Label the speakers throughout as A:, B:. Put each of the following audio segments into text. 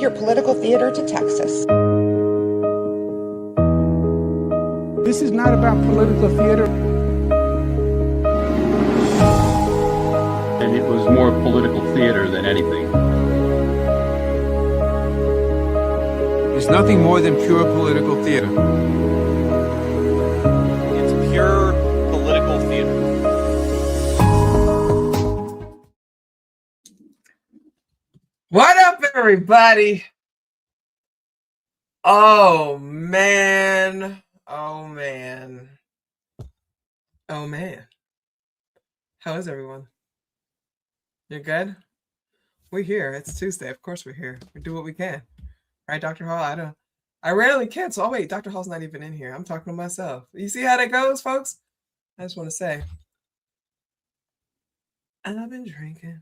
A: your political theater to Texas.
B: This is not about political theater.
C: And it was more political theater than anything.
B: It's nothing more than pure political theater.
D: It's pure political theater.
E: What up, everybody? Oh, man. Oh, man. Oh, man. How is everyone? You're good? We're here. It's Tuesday. Of course we're here. We do what we can. Right, Dr. Hall? I rarely cancel. Oh, wait, Dr. Hall's not even in here. I'm talking to myself. You see how that goes, folks? I just want to say, I've been drinking.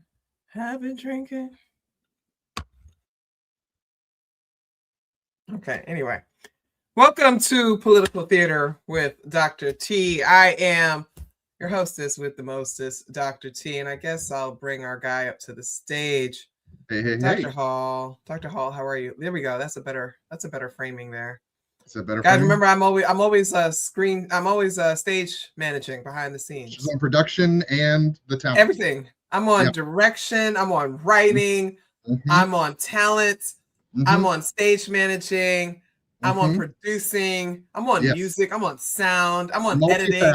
E: Okay, anyway. Welcome to Political Theater with Dr. T. I am your hostess with the mostest, Dr. T, and I guess I'll bring our guy up to the stage.
F: Hey.
E: Dr. Hall, how are you? There we go. That's a better framing there.
F: It's a better
E: Guys,
F: framing?
E: remember I'm always stage managing behind the scenes.
F: She's on production and the talent.
E: Everything. I'm on direction, I'm on writing, I'm on talent, I'm on stage managing, I'm on producing, I'm on music, I'm on sound, I'm on editing.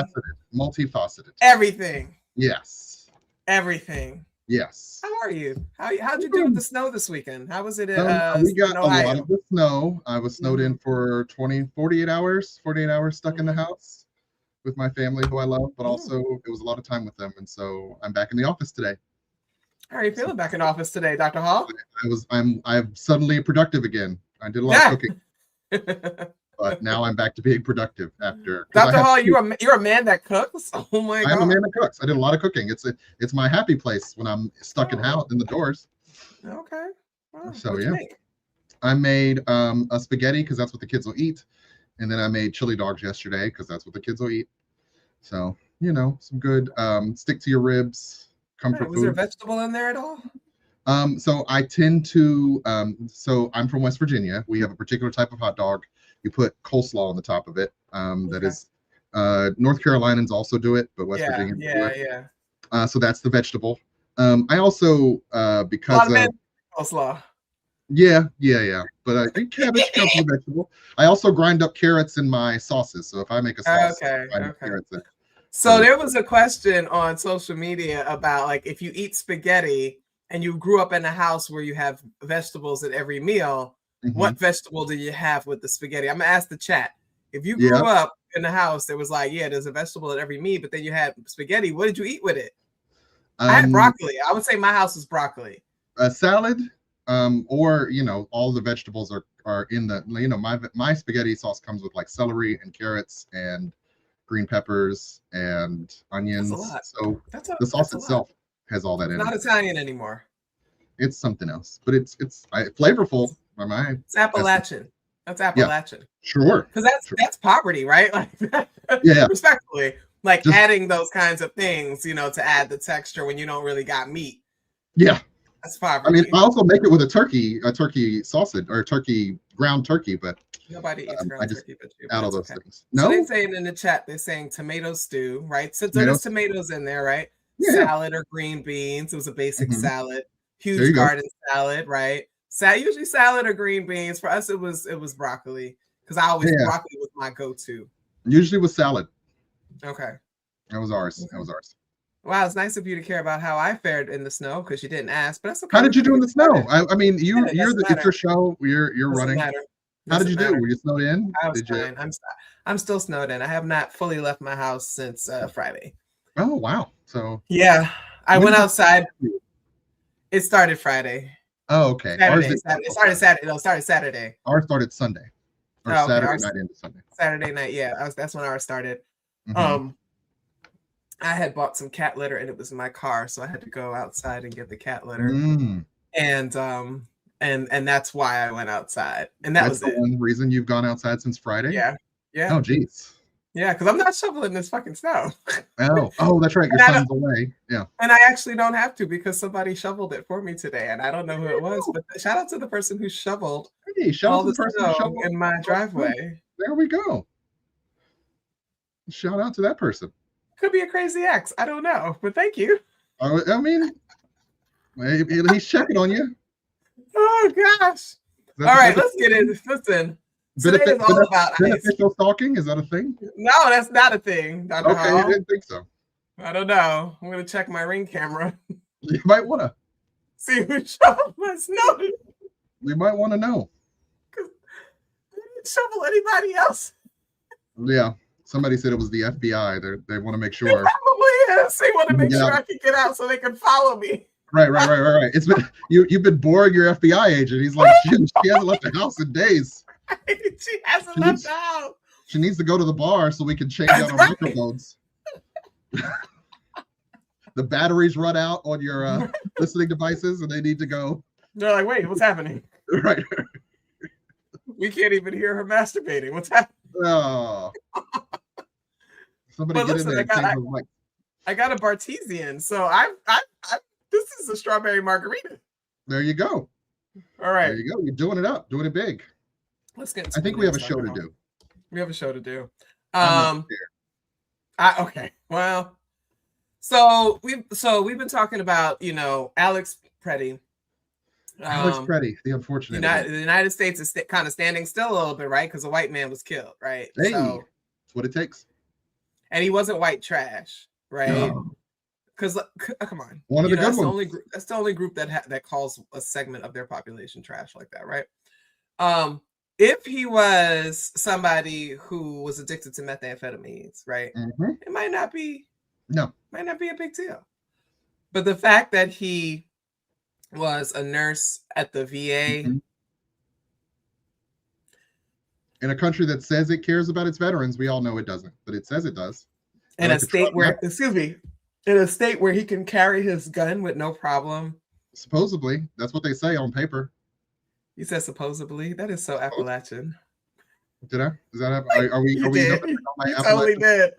F: Multifaceted.
E: Everything.
F: Yes.
E: Everything.
F: Yes.
E: How are you? How'd you do with the snow this weekend? How was it
F: we got
E: in
F: a
E: Ohio?
F: lot of the snow. I was snowed in for 48 hours stuck in the house with my family who I love, but also it was a lot of time with them. And so I'm back in the office today.
E: How are you feeling back in office today, Dr. Hall?
F: I'm suddenly productive again. I did a lot of cooking. But now I'm back to being productive after.
E: Dr. Hall, you're a man that cooks? Oh my God.
F: I'm a man that cooks. I did a lot of cooking. It's my happy place when I'm stuck in the doors.
E: Okay. Well,
F: so yeah. I made a spaghetti because that's what the kids will eat. And then I made chili dogs yesterday because that's what the kids will eat. So, some good stick to your ribs, comfort food.
E: Was there a vegetable in there at all?
F: So I tend to, so I'm from West Virginia. We have a particular type of hot dog. You put coleslaw on the top of it. That is, North Carolinians also do it, but West Virginians do it. So that's the vegetable. I also, because of
E: coleslaw.
F: Yeah. But I think cabbage counts as a vegetable. I also grind up carrots in my sauces. So if I make a sauce, I grind carrots in.
E: So there was a question on social media about like if you eat spaghetti and you grew up in a house where you have vegetables at every meal, what vegetable do you have with the spaghetti? I'm gonna ask the chat. If you grew up in a house that was like, there's a vegetable at every meal, but then you had spaghetti, what did you eat with it? I had broccoli. I would say my house was broccoli.
F: A salad, or all the vegetables are in the my spaghetti sauce comes with like celery and carrots and green peppers and onions. So the sauce itself has all that in it.
E: Not Italian anymore.
F: It's something else, but it's flavorful.
E: It's Appalachian. That's Appalachian.
F: Yeah, sure.
E: Because that's poverty, right? Like, respectfully, like just adding those kinds of things, to add the texture when you don't really got meat.
F: Yeah,
E: that's poverty.
F: I mean, I also make it with a turkey sausage or ground turkey, but
E: nobody eats ground turkey but you.
F: Add all those things. No,
E: so they're saying in the chat, they're saying tomato stew, right? So there's tomatoes in there, right? Yeah. Salad or green beans. It was a basic salad. Huge garden salad, right? Usually salad or green beans. For us, it was broccoli because broccoli was my go-to.
F: Usually with salad.
E: Okay.
F: That was ours.
E: Wow, it's nice of you to care about how I fared in the snow because you didn't ask. But that's okay.
F: How did you do in the snow? I mean, it's your show. You're running. How did you do? Were you snowed in?
E: I was fine. I'm still snowed in. I have not fully left my house since Friday.
F: Oh wow! So
E: I went outside. It started Friday.
F: Oh, okay.
E: It started Saturday. No, it started Saturday.
F: Ours started Sunday. Or Saturday night into Sunday.
E: Saturday night, that's when ours started. I had bought some cat litter and it was in my car, so I had to go outside and get the cat litter. And that's why I went outside. And that's
F: the one reason you've gone outside since Friday?
E: Yeah.
F: Oh, geez.
E: Yeah, because I'm not shoveling this fucking snow.
F: Oh, that's right. Your
E: And I
F: son's away. Yeah.
E: And I actually don't have to because somebody shoveled it for me today, and I don't know who it was, but shout out to the person who shoveled
F: Hey, shout out
E: all
F: to the
E: the
F: person who
E: snow
F: shoveled
E: in my
F: all the snow.
E: driveway.
F: There we go. Shout out to that person.
E: Could be a crazy ex. I don't know, but thank you.
F: I mean, he's checking on you.
E: Oh gosh. All right, let's get in. Listen, today is all about
F: beneficial stalking. Is that a thing?
E: No, that's not a thing, Dr.
F: Okay,
E: Hall.
F: I didn't think so.
E: I don't know. I'm gonna check my Ring camera.
F: You might want to.
E: See who shoveled my snow.
F: We might want to know.
E: Because I didn't shovel anybody else.
F: Yeah. Somebody said it was the FBI. They want to make sure.
E: It probably is. They want to make sure I can get out so they can follow me.
F: Right. It's been you've been boring your FBI agent. He's like, she hasn't left the house in days.
E: She hasn't left the house.
F: She needs to go to the bar so we can change out our microphones. The batteries run out on your listening devices, and they need to go.
E: They're like, wait, what's happening?
F: Right.
E: We can't even hear her masturbating. What's happening?
F: Oh. Somebody get in there and change the mic.
E: I got a Bartesian, so I this is a strawberry margarita.
F: There you go.
E: All right.
F: There you go. You're doing it up, doing it big.
E: Let's get.
F: I think we have a show to do.
E: We have a show to do.
F: Okay.
E: Well, so we've been talking about, Alex Preddy.
F: Alex Preddy, the unfortunate.
E: The United States is kind of standing still a little bit, right? Because a white man was killed, right?
F: Hey, that's what it takes.
E: And he wasn't white trash, right? Because come on,
F: one of the good ones.
E: That's the only group that calls a segment of their population trash like that, right? If he was somebody who was addicted to methamphetamines, right?
F: Mm-hmm.
E: It might not be
F: a
E: big deal. But the fact that he was a nurse at the VA
F: in a country that says it cares about its veterans, we all know it doesn't, but it says it does.
E: In a state where he can carry his gun with no problem.
F: Supposedly, that's what they say on paper.
E: You said supposedly. That is so Appalachian.
F: Did I? Is that? Are we?
E: You totally did.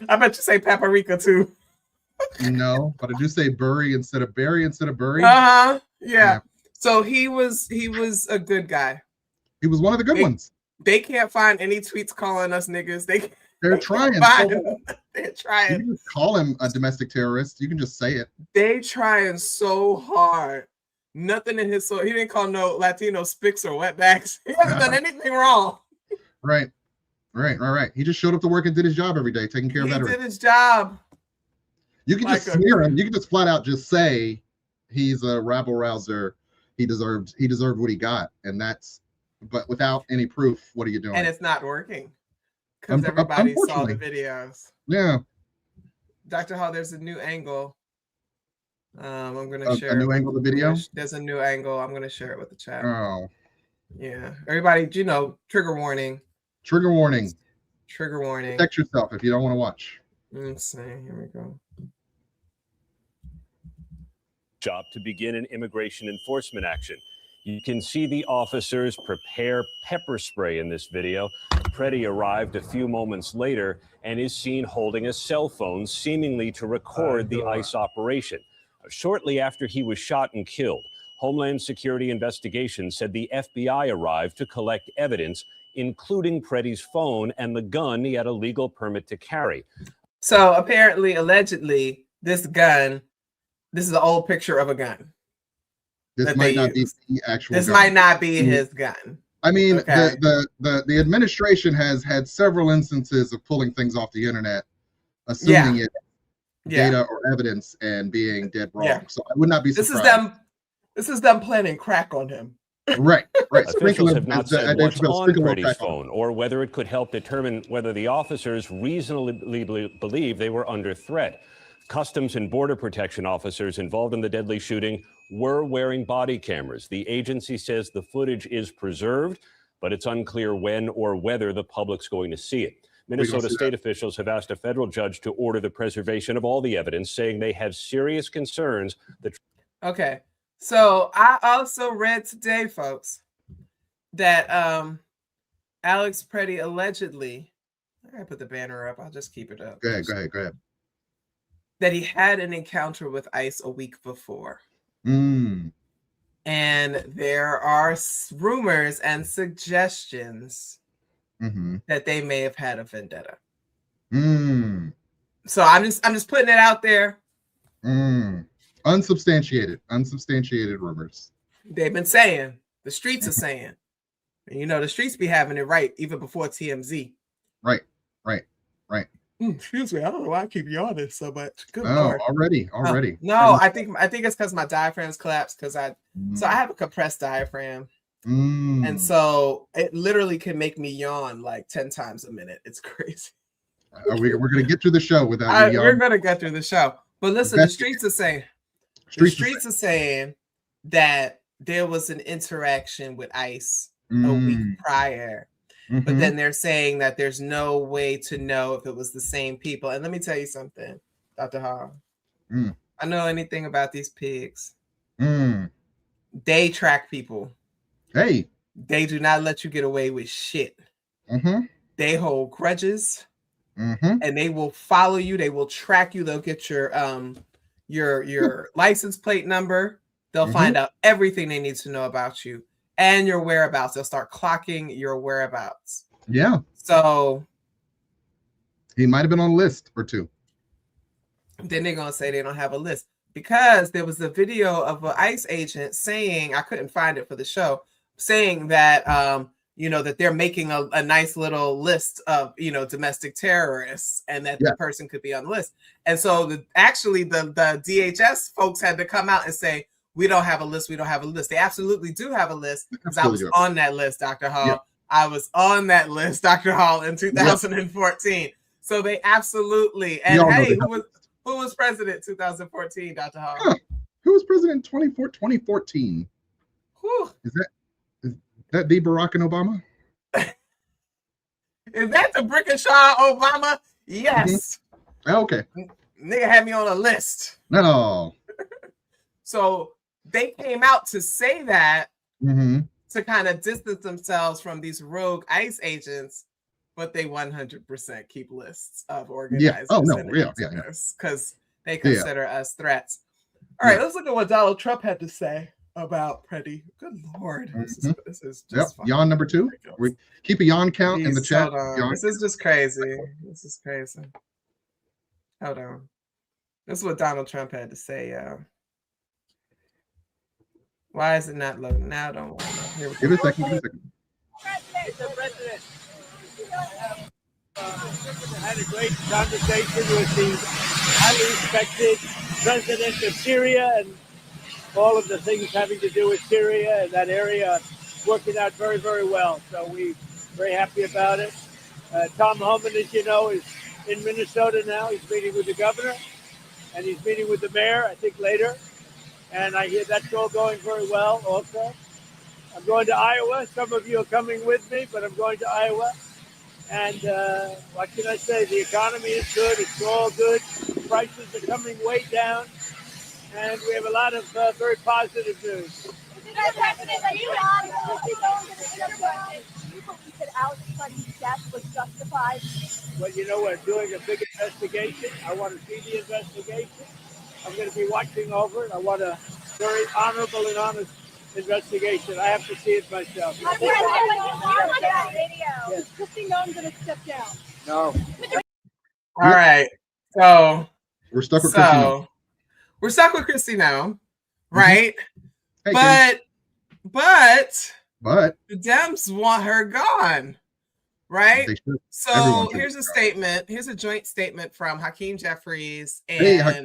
E: I bet you say paprika too.
F: No, but I do say Burry instead of Barry instead of Burry.
E: Yeah. So he was a good guy.
F: He was one of the good ones.
E: They can't find any tweets calling us niggas.
F: They're trying.
E: They're trying.
F: You can just call him a domestic terrorist. You can just say it.
E: They trying so hard. Nothing in his soul. He didn't call no Latino spics or wetbacks. He hasn't done anything wrong. Right.
F: He just showed up to work and did his job every day, taking care of veterans.
E: He did his job.
F: You can just smear him. You can just flat out just say he's a rabble rouser. He deserved what he got, but without any proof. What are you doing?
E: And it's not working because everybody saw the videos.
F: Yeah.
E: Dr. Hall, there's a new angle. I'm gonna share
F: a new angle of the video.
E: There's a new angle. I'm gonna share it with the chat.
F: Oh.
E: Yeah. Everybody, trigger warning.
F: Trigger warning.
E: Trigger warning.
F: Protect yourself if you don't want to watch.
E: Let's see. Here we go.
G: Job to begin an immigration enforcement action. You can see the officers prepare pepper spray in this video. Preddy arrived a few moments later and is seen holding a cell phone, seemingly to record the ICE operation. Shortly after he was shot and killed, Homeland Security investigations said the FBI arrived to collect evidence, including Preddy's phone and the gun he had a legal permit to carry.
E: So apparently, allegedly, this gun, this is an old picture of a gun.
F: This might not be the actual gun.
E: This might not be his gun.
F: I mean, the administration has had several instances of pulling things off the internet, assuming it's data or evidence and being dead wrong. Yeah. So I would not be surprised.
E: This is them planning crack on him.
F: Right.
G: Officials have not said what's on Preddy's phone or whether it could help determine whether the officers reasonably believe they were under threat. Customs and Border Protection officers involved in the deadly shooting were wearing body cameras. The agency says the footage is preserved, but it's unclear when or whether the public's going to see it. Minnesota state officials have asked a federal judge to order the preservation of all the evidence, saying they have serious concerns that...
E: Okay, so I also read today, folks, that Alex Preddy allegedly, I put the banner up. I'll just keep it up.
F: Go ahead.
E: That he had an encounter with ICE a week before.
F: Mm.
E: And there are rumors and suggestions that they may have had a vendetta.
F: Mm.
E: So I'm just putting it out there.
F: Unsubstantiated rumors.
E: They've been saying, the streets are saying. And you know, the streets be having it right even before TMZ.
F: Right.
E: Excuse me, I don't know why I keep yawning so much. Good
F: Lord. Already.
E: No, I think it's because my diaphragm's collapsed because I have a compressed diaphragm. And so it literally can make me yawn like 10 times a minute. It's crazy.
F: We're going to get through the show without you.
E: We're going to get through the show. But listen, the streets are saying that there was an interaction with ICE a week prior. But then they're saying that there's no way to know if it was the same people. And let me tell you something, Dr. Hall. I know anything about these pigs. They track people.
F: Hey.
E: They do not let you get away with shit. They hold grudges. And they will follow you. They will track you. They'll get your license plate number. They'll find out everything they need to know about you and your whereabouts. They'll start clocking your whereabouts.
F: Yeah.
E: So
F: he might have been on a list or two.
E: Then they're going to say they don't have a list because there was a video of an ICE agent saying, I couldn't find it for the show, saying that, that they're making a nice little list of, domestic terrorists and that the person could be on the list. And so the DHS folks had to come out and say, we don't have a list. We don't have a list. They absolutely do have a list because I was on that list, Dr. Hall. Yep. I was on that list, Dr. Hall, in 2014. Yep. So they absolutely. And hey, who was president 2014, Dr. Hall?
F: Huh. Who was president in 2014?
E: Whew.
F: Is that the Barack and Obama?
E: Is that the Brickenshaw Obama? Yes.
F: Okay.
E: Nigga had me on a list.
F: No.
E: So they came out to say that to kind of distance themselves from these rogue ICE agents, but they 100% keep lists of organizers. Because they consider us threats. All right, let's look at what Donald Trump had to say about Pretty. Good Lord. This is just
F: yawn number 2. We keep a yawn count in the chat.
E: This is just crazy. This is crazy. Hold on. This is what Donald Trump had to say, y'all. Why is it not loading? Now I don't want to.
F: Give it a second.
H: Mr. President, I had a great conversation with the highly respected president of Syria and all of the things having to do with Syria and that area working out very, very well. So we're very happy about it. Tom Homan, as you know, is in Minnesota now. He's meeting with the governor and he's meeting with the mayor, I think, later. And I hear that's all going very well also. I'm going to Iowa. Some of you are coming with me, but I'm going to Iowa. And what can I say? The economy is good. It's all good. Prices are coming way down. And we have a lot of very positive news.
I: Mr. President, are you believe that Alex Cutty's death was justified?
H: Well, we're doing a big investigation. I want to see the investigation. I'm going to be watching over it. I want a very honorable and honest investigation. I have to see it myself.
I: Is Kristi Noem going to step down?
H: No.
E: All right. So
F: we're stuck with Kristi Noem.
E: We're stuck with Kristi Noem, right?
F: Hey,
E: but
F: the
E: Dems want her gone, right? So here's a statement. Here's a joint statement from Hakeem Jeffries and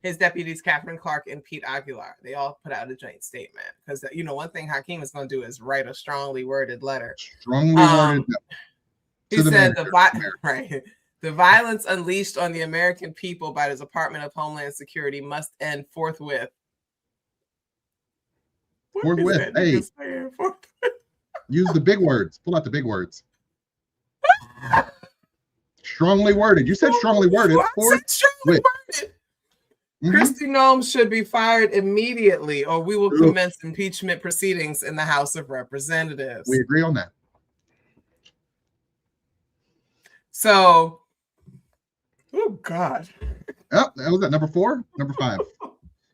E: his deputies, Catherine Clark and Pete Aguilar. They all put out a joint statement because, one thing Hakeem is going to do is write a strongly worded letter. He said the violence unleashed on the American people by the Department of Homeland Security must end forthwith.
F: Forthwith. Hey, use the big words. Pull out the big words. Strongly worded. You said strongly worded.
E: Strongly worded. Kristi Noem should be fired immediately, or we will commence impeachment proceedings in the House of Representatives.
F: We agree on that.
E: So, oh God.
F: Oh, that was at number 4, number 5.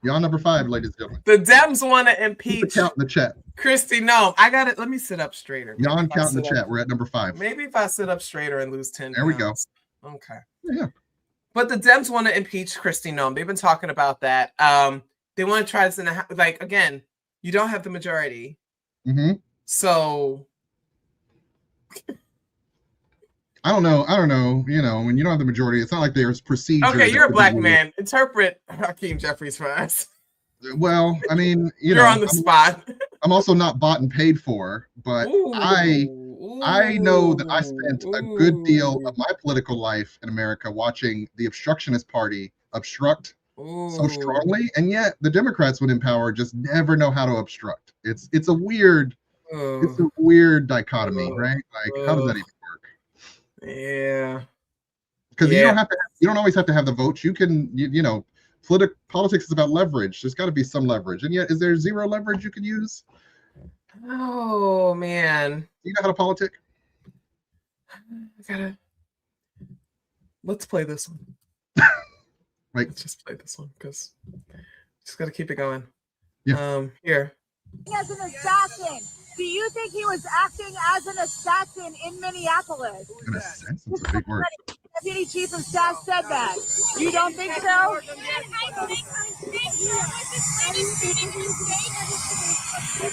F: Y'all number 5, ladies and gentlemen.
E: The Dems want to impeach.
F: Count in the chat.
E: Kristi Noem. I got it. Let me sit up straighter.
F: Y'all count in the chat. We're at number 5.
E: Maybe if I sit up straighter and lose 10
F: there
E: pounds.
F: We go.
E: Okay.
F: Yeah.
E: But the Dems want to impeach Kristi Noem. They've been talking about that. They want to try this in a, like, again, you don't have the majority.
F: Mm-hmm.
E: So
F: I don't know. You know, when you don't have the majority, it's not like there's procedure.
E: Okay, you're a black man. Interpret Hakeem Jeffries for us.
F: Well, I mean,
E: you're on the spot.
F: I'm also not bought and paid for, but I know that I spent a good deal of my political life in America watching the obstructionist party obstruct so strongly, and yet the Democrats when in power just never know how to obstruct. It's a weird dichotomy, right? Like, how does that even work?
E: Yeah,
F: because you don't always have to have the votes. You can, you know, politics is about leverage. There's got to be some leverage, and yet is there zero leverage you can use?
E: Oh man,
F: you know how to politic?
E: Let's play this one.
F: Like,
E: let's just play this one because just gotta keep it going.
F: Yeah.
E: Here.
I: As an assassin, do you think he was acting as an assassin in Minneapolis?
F: An assassin? That's a big word.
I: Deputy Chief of Staff said that. You don't think so?
H: With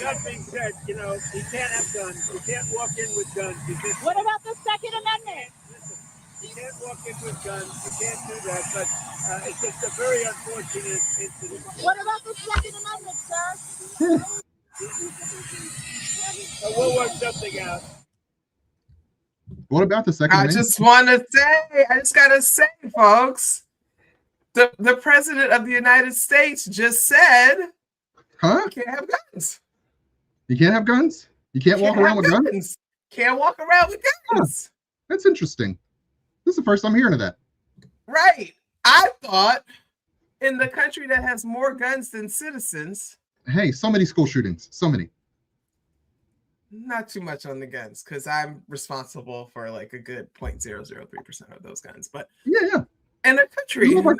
H: that being said, you know, he can't have guns. He can't walk in with guns.
I: What about the Second Amendment?
H: He can't walk in with guns. He can't do that. But it's just a very unfortunate incident.
I: What about the Second Amendment, sir?
H: We'll work something out.
F: What about the Second Amendment?
E: I just gotta say, folks, the president of the United States just said,
F: huh?
E: You can't have guns.
F: You can't have guns? You can't walk around with guns?
E: Can't walk around with guns.
F: Huh. That's interesting. This is the first I'm hearing of that.
E: Right. I thought in the country that has more guns than citizens.
F: Hey, so many school shootings. So many.
E: Not too much on the guns because I'm responsible for like a good 0.003% of those guns. But
F: yeah.
E: In a country where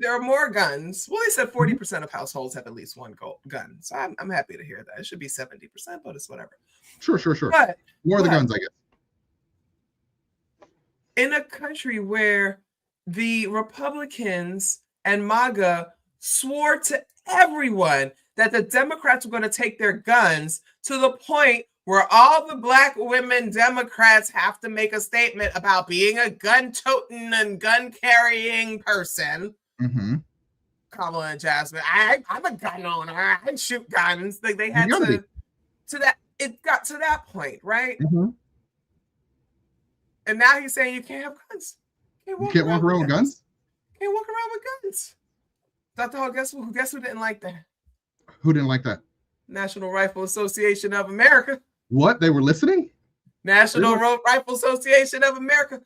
E: there are more guns, well, they said 40% of households have at least one gun. So I'm happy to hear that. It should be 70%, but it's whatever.
F: Sure.
E: But
F: more of the guns, I guess.
E: In a country where the Republicans and MAGA swore to everyone that the Democrats were going to take their guns to the point where all the Black women Democrats have to make a statement about being a gun-toting and gun-carrying person.
F: Mm-hmm.
E: Kamala and Jasmine, I'm a gun owner. I shoot guns. Like they had to that. It got to that point, right?
F: Mm-hmm.
E: And now he's saying you can't have guns.
F: You can't walk around with guns?
E: Can't walk around with guns. Dr. Hall, guess who didn't like that?
F: Who didn't like that?
E: National Rifle Association of America.
F: What? They were listening?
E: National Rifle Association of America.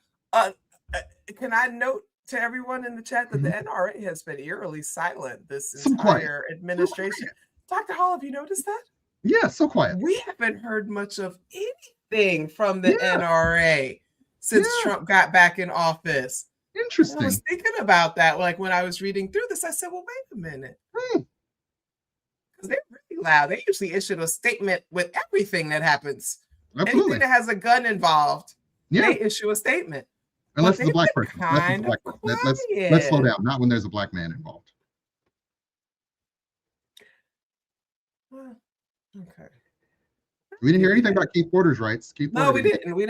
E: Can I note to everyone in the chat that the NRA has been eerily silent this entire administration? Dr. Hall, have you noticed that?
F: Yeah, so quiet.
E: We haven't heard much of anything from the NRA since Trump got back in office.
F: Interesting.
E: I was thinking about that, like when I was reading through this, I said, well, wait a minute. Because they're really loud. They usually issue a statement with everything that happens.
F: Absolutely.
E: Anything that has a gun involved, they issue a statement.
F: Unless it's a black person. Let's slow down. Not when there's a black man involved.
E: Okay.
F: We didn't hear anything about Keith Porter's rights.
E: No, we didn't. We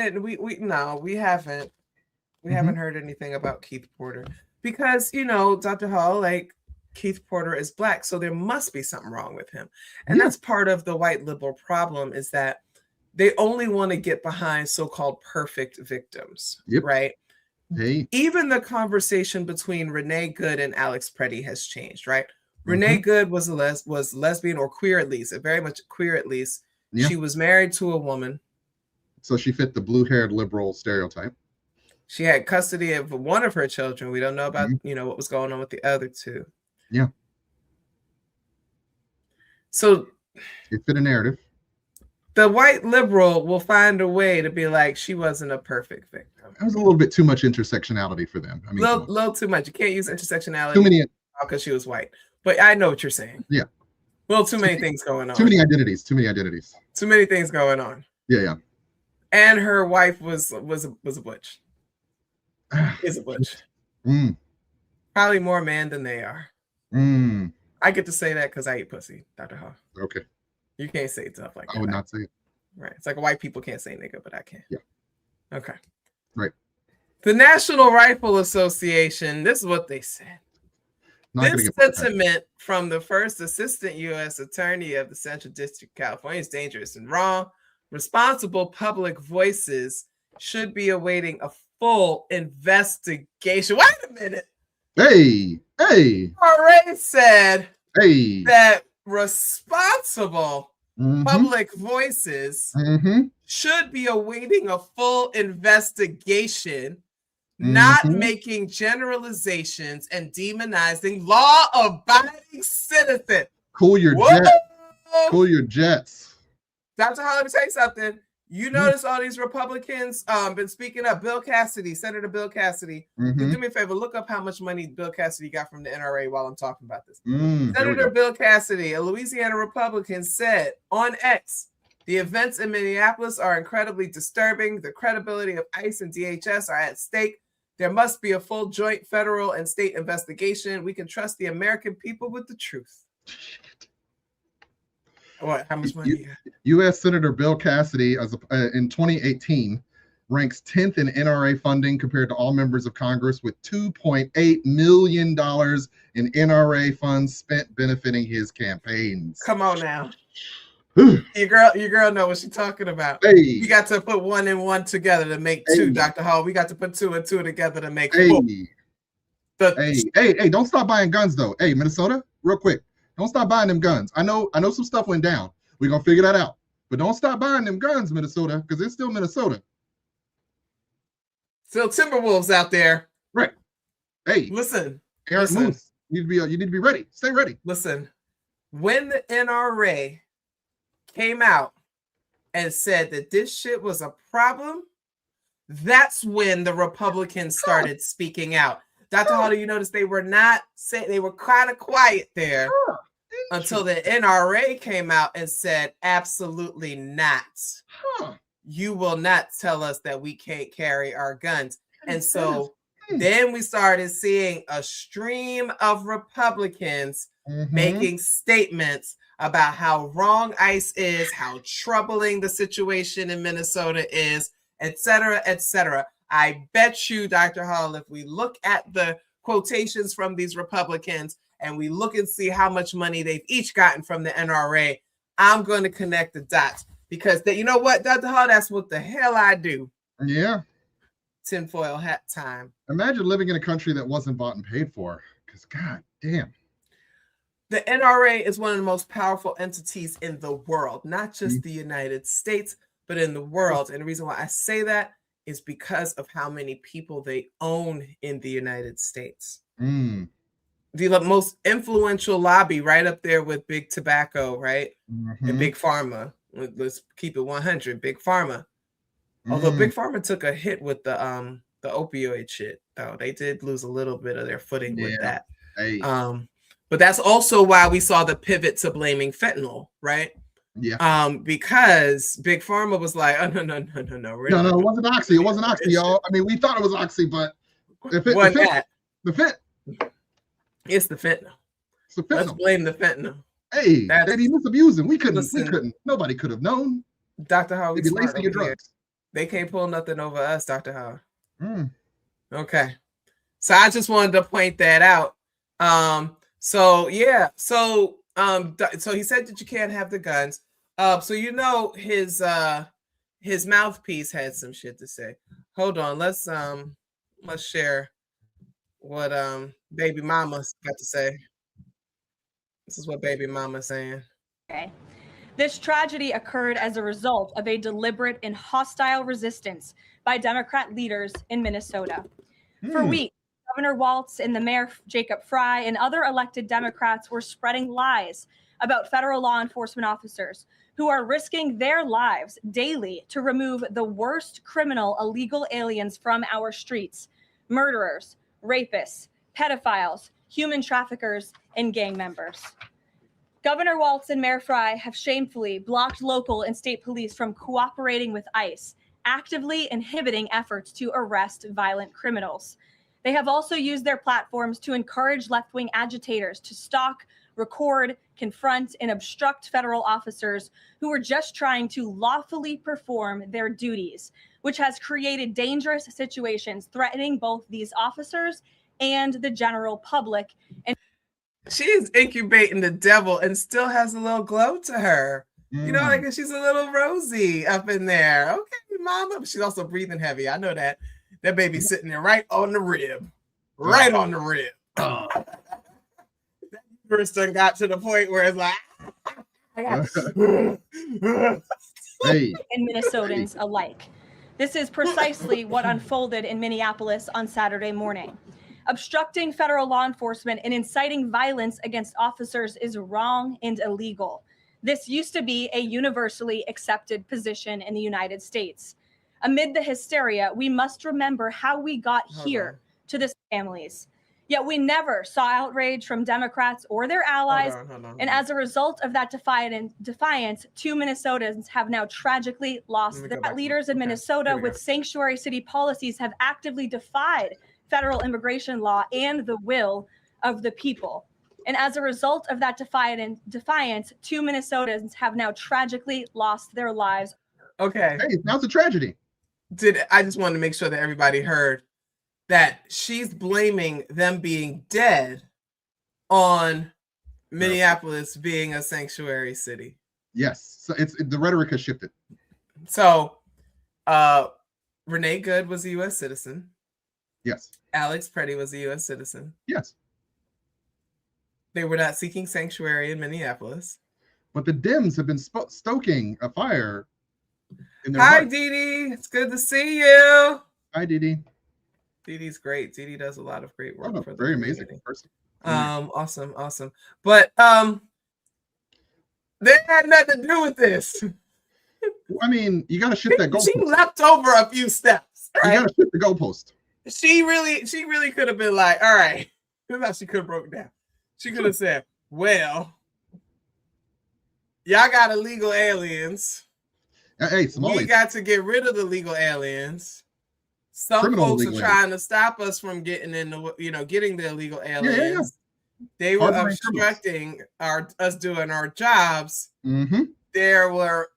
E: haven't. We haven't heard anything about Keith Porter because, you know, Dr. Hall, like Keith Porter is Black, so there must be something wrong with him. And that's part of the white liberal problem is that they only want to get behind so-called perfect victims, right?
F: Hey.
E: Even the conversation between Renee Good and Alex Preddy has changed, right? Renee Good was lesbian or queer at least, very much queer at least. She was married to a woman.
F: So she fit the blue-haired liberal stereotype.
E: She had custody of one of her children. We don't know about, you know, what was going on with the other two.
F: Yeah.
E: So
F: it fit a narrative.
E: the white liberal will find a way to be like, she wasn't a perfect victim.
F: That was a little bit too much intersectionality for them. I mean,
E: little too much. You can't use intersectionality
F: too many
E: because she was white. But I know what you're saying.
F: Yeah.
E: Well, too many things going on.
F: Too many identities. Too many identities.
E: Too many things going on.
F: Yeah.
E: And her wife was a butch. Is a butch. Probably more man than they are. I get to say that because I eat pussy, Dr. Hall.
F: Okay.
E: You can't say stuff like that.
F: I would not say it.
E: Right. It's like white people can't say nigga, but I can.
F: Yeah.
E: Okay.
F: Right.
E: The National Rifle Association, this is what they said. This sentiment from the first assistant U.S. attorney of the Central District of California is dangerous and wrong. Responsible public voices should be awaiting a full investigation. Wait a minute.
F: Hey.
E: Already said
F: Hey.
E: that responsible public voices should be awaiting a full investigation, not making generalizations and demonizing law-abiding citizens.
F: Cool your jets. Cool your jets.
E: Dr. Hall, let me tell you something. You notice all these Republicans been speaking up. Bill Cassidy, Senator Bill Cassidy. Do me a favor, look up how much money Bill Cassidy got from the NRA while I'm talking about this. Senator Bill Cassidy, a Louisiana Republican, said on X, the events in Minneapolis are incredibly disturbing. The credibility of ICE and DHS are at stake. There must be a full joint federal and state investigation. We can trust the American people with the truth. What? How much money?
F: U.S. Senator Bill Cassidy, in 2018, ranks 10th in NRA funding compared to all members of Congress, with $2.8 million in NRA funds spent benefiting his campaigns.
E: Come on now. Your girl know what she's talking about.
F: Hey.
E: You got to put 1 and 1 together to make 2, Dr. Hall. We got to put 2 and 2 together to make 4.
F: Hey, don't stop buying guns though. Hey, Minnesota, real quick. Don't stop buying them guns. I know some stuff went down. We're gonna figure that out. But don't stop buying them guns, Minnesota, because it's still Minnesota.
E: Still Timberwolves out there.
F: Right. Hey,
E: listen.
F: Eric Moose. You need to be ready. Stay ready.
E: Listen. When the NRA came out and said that this shit was a problem, that's when the Republicans started speaking out. Dr. Hall, you notice they were not saying, they were kind of quiet there until the NRA came out and said, absolutely not. You will not tell us that we can't carry our guns. And so then we started seeing a stream of Republicans making statements about how wrong ICE is, how troubling the situation in Minnesota is, et cetera, et cetera. I bet you, Dr. Hall, if we look at the quotations from these Republicans and we look and see how much money they've each gotten from the NRA, I'm going to connect the dots because you know what, Dr. Hall, that's what the hell I do.
F: Yeah.
E: Tinfoil hat time.
F: Imagine living in a country that wasn't bought and paid for, because God damn.
E: The NRA is one of the most powerful entities in the world, not just the United States, but in the world. And the reason why I say that is because of how many people they own in the United States. The most influential lobby right up there with Big Tobacco, right? And Big Pharma. Let's keep it 100. Big Pharma. Although Big Pharma took a hit with the opioid shit, though. They did lose a little bit of their footing with that.
F: Hey.
E: But that's also why we saw the pivot to blaming fentanyl, right?
F: Yeah.
E: Because Big Pharma was like, oh, no.
F: No, it wasn't Oxy. It wasn't Oxy, y'all. I mean, we thought it was Oxy, but the fentanyl.
E: It's the fentanyl. Let's blame the fentanyl.
F: Hey, they be misusing. We couldn't. Nobody could have known.
E: Dr. Hall,
F: we lacing your drugs.
E: They can't pull nothing over us, Dr. Hall. Okay. So I just wanted to point that out. So he said that you can't have the guns. So you know his mouthpiece had some shit to say. Hold on, let's share what baby mama's got to say. This is what baby mama's saying.
J: Okay. This tragedy occurred as a result of a deliberate and hostile resistance by Democrat leaders in Minnesota. For weeks, Governor Walz and the Mayor Jacob Fry and other elected Democrats were spreading lies about federal law enforcement officers who are risking their lives daily to remove the worst criminal illegal aliens from our streets: murderers, rapists, pedophiles, human traffickers, and gang members. Governor Walz and Mayor Frey have shamefully blocked local and state police from cooperating with ICE, actively inhibiting efforts to arrest violent criminals. They have also used their platforms to encourage left-wing agitators to stalk, record, confront, and obstruct federal officers who are just trying to lawfully perform their duties, which has created dangerous situations threatening both these officers and the general public. And
E: she is incubating the devil and still has a little glow to her. You know, like she's a little rosy up in there. Okay, mama. But she's also breathing heavy. I know that. That baby's sitting there right on the rib. Right on the rib. Oh. That first done got to the point where it's like,
J: hey. And Minnesotans alike. This is precisely what unfolded in Minneapolis on Saturday morning. Obstructing federal law enforcement and inciting violence against officers is wrong and illegal. This used to be a universally accepted position in the United States. Amid the hysteria, we must remember how we got here to this families. Yet we never saw outrage from Democrats or their allies. And as a result of that defiance, 2 Minnesotans have now tragically lost their leaders in Minnesota with sanctuary city policies have actively defied federal immigration law and the will of the people. And as a result of that defiance, 2 Minnesotans have now tragically lost their lives.
E: Okay.
F: Hey, now it's a tragedy.
E: I just wanted to make sure that everybody heard that she's blaming them being dead on Minneapolis being a sanctuary city.
F: Yes. So the rhetoric has shifted.
E: So Renee Good was a U.S. citizen.
F: Yes.
E: Alex Preddy was a U.S. citizen.
F: Yes.
E: They were not seeking sanctuary in Minneapolis.
F: But the Dems have been stoking a fire in their
E: Hi,
F: hearts.
E: Dee Dee. It's good to see you.
F: Hi, Dee Dee.
E: Dee Dee's great. Dee Dee does a lot of great work for the
F: very
E: community.
F: amazing person.
E: Awesome. But they had nothing to do with this.
F: I mean, you got to shift that goalpost.
E: She leapt over a few steps. Right?
F: You got to shift the goalpost.
E: She really could have been like, all right. Here's how she could have broke it down. She could have said, well, y'all got illegal aliens.
F: Hey,
E: we got to get rid of the legal aliens. Some
F: Criminal
E: folks
F: illegal
E: are trying to stop us from getting getting the illegal aliens.
F: Yeah.
E: They were obstructing us doing our jobs.
F: Mm-hmm.
E: There were,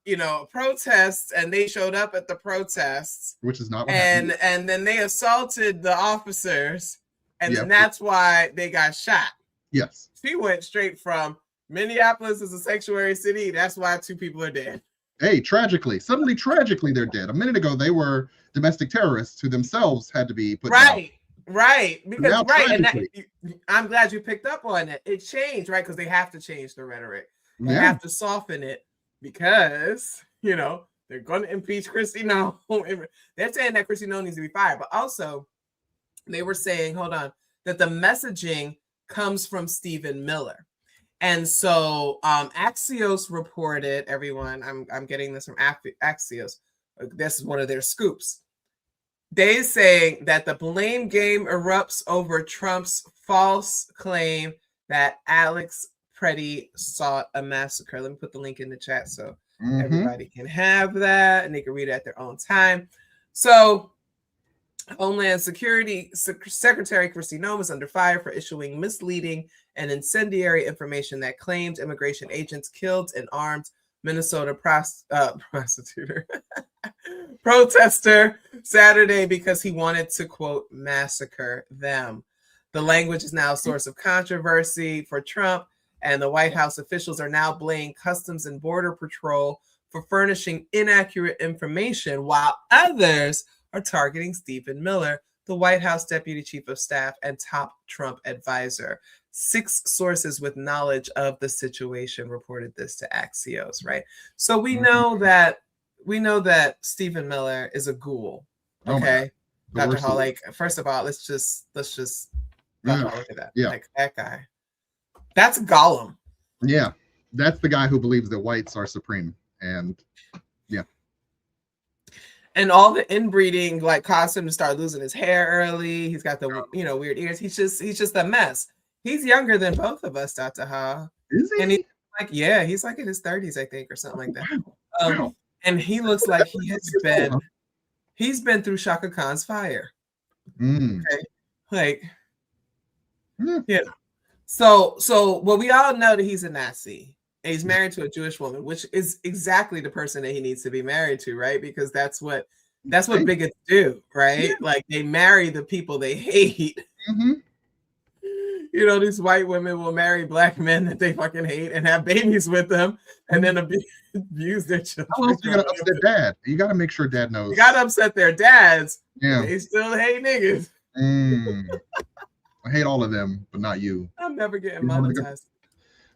E: protests, and they showed up at the protests,
F: which is not what
E: happened. And then they assaulted the officers, and then that's why they got shot.
F: Yes.
E: She went straight from Minneapolis is a sanctuary city. That's why 2 people are dead.
F: Hey, suddenly tragically, they're dead. A minute ago, they were domestic terrorists who themselves had to be put down.
E: Right. Because and I'm glad you picked up on it. It changed, right? Because they have to change the rhetoric. They have to soften it because they're going to impeach Kristi Noem. They're saying that Kristi Noem needs to be fired, but also they were saying, that the messaging comes from Stephen Miller. And so Axios reported, everyone, I'm getting this from Axios. This is one of their scoops. They saying that the blame game erupts over Trump's false claim that Alex Preddy sought a massacre. Let me put the link in the chat so everybody can have that and they can read it at their own time. So Homeland Security Secretary Kristi Noem is under fire for issuing misleading and incendiary information that claimed immigration agents killed and armed Minnesota protester Saturday because he wanted to, quote, massacre them. The language is now a source of controversy for Trump, and the White House officials are now blaming Customs and Border Patrol for furnishing inaccurate information, while others are targeting Stephen Miller, the White House Deputy Chief of Staff and top Trump advisor. 6 sources with knowledge of the situation reported this to Axios, right? So we know that Stephen Miller is a ghoul. Okay. Dr. Hall, first of all, let's just look at that.
F: Yeah.
E: Like that guy. That's Gollum.
F: Yeah. That's the guy who believes that whites are supreme And yeah.
E: And all the inbreeding like caused him to start losing his hair early. He's got the weird ears. He's just a mess. He's younger than both of us, Dr. Ha.
F: Is he?
E: And he's like in his 30s, I think, or something like that.
F: Wow.
E: And he looks like he's been through Shaka Khan's fire. Okay. Like, yeah. So well, we all know that he's a Nazi. And he's married to a Jewish woman, which is exactly the person that he needs to be married to, right? Because that's what bigots do, right? Yeah. Like they marry the people they hate.
F: Mm-hmm.
E: You know, these white women will marry black men that they fucking hate and have babies with them, and then abuse their children.
F: How else you gotta upset dad? You gotta make sure dad knows.
E: You gotta upset their dads.
F: Yeah,
E: they still hate niggas.
F: I hate all of them, but not you.
E: I'm never getting monetized.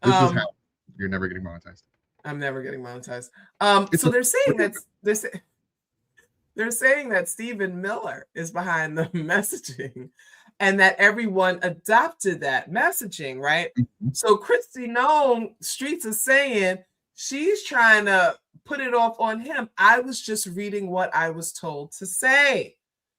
F: This is how you're never getting monetized.
E: I'm never getting monetized. So they're saying that Stephen Miller is behind the messaging, and that everyone adopted that messaging, right? Mm-hmm. So Kristi Noem, Streets is saying she's trying to put it off on him. I was just reading what I was told to say.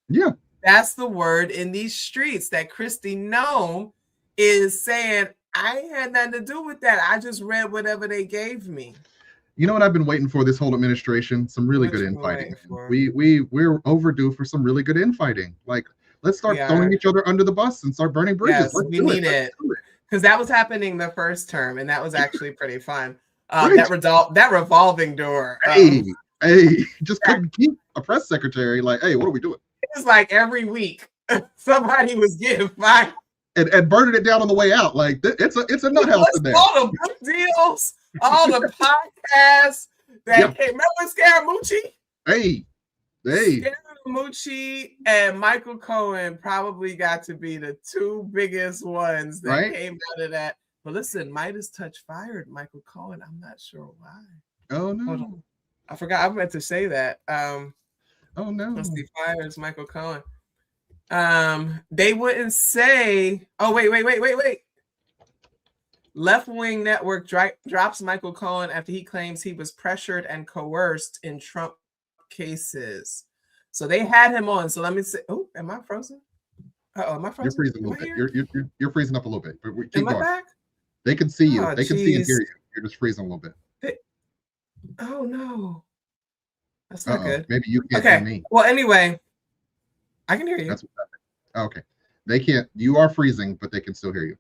F: Yeah.
E: That's the word in these streets, that Kristi Noem is saying, I ain't had nothing to do with that. I just read whatever they gave me.
F: You know what I've been waiting for this whole administration? Some really good infighting. We're overdue for some really good infighting. Like, let's start throwing each other under the bus and start burning bridges.
E: Yes, we need it. Because that was happening the first term, and that was actually pretty fun. That revolving door.
F: Hey, just couldn't keep a press secretary. Like, hey, what are we doing?
E: It was like every week somebody was getting fired.
F: And burning it down on the way out. Like, it's a nut house in there.
E: All the book deals, all the podcasts that came. Remember Scaramucci?
F: Hey.
E: Scaramucci and Michael Cohen probably got to be the two biggest ones that came out of that. But listen, Midas Touch fired Michael Cohen. I'm not sure why.
F: Oh no.
E: I forgot. I meant to say that.
F: Oh no.
E: He fires Michael Cohen. They wouldn't say. Oh wait. Left Wing Network drops Michael Cohen after he claims he was pressured and coerced in Trump cases. So they had him on. So let me say. Oh, am I frozen? Am I frozen?
F: You're freezing a little bit. You're freezing up a little bit. But keep
E: going.
F: Am I back? They can see you. They can see and hear you. You're just freezing a little bit.
E: Oh no, that's not good.
F: Maybe you can't hear me.
E: Well, anyway, I can hear you.
F: That's what happened. Okay, they can't. You are freezing, but they can still hear you.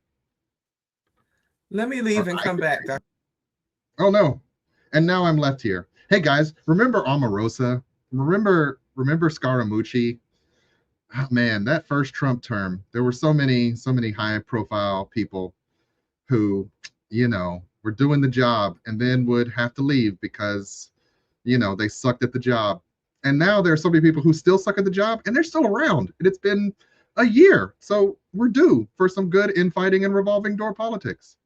E: Let me leave and come back.
F: Oh no! And now I'm left here. Hey guys, remember Omarosa? Remember Scaramucci? Oh, man, that first Trump term, there were so many high-profile people who, were doing the job and then would have to leave because, they sucked at the job. And now there are so many people who still suck at the job and they're still around. And it's been a year. So we're due for some good infighting and revolving door politics.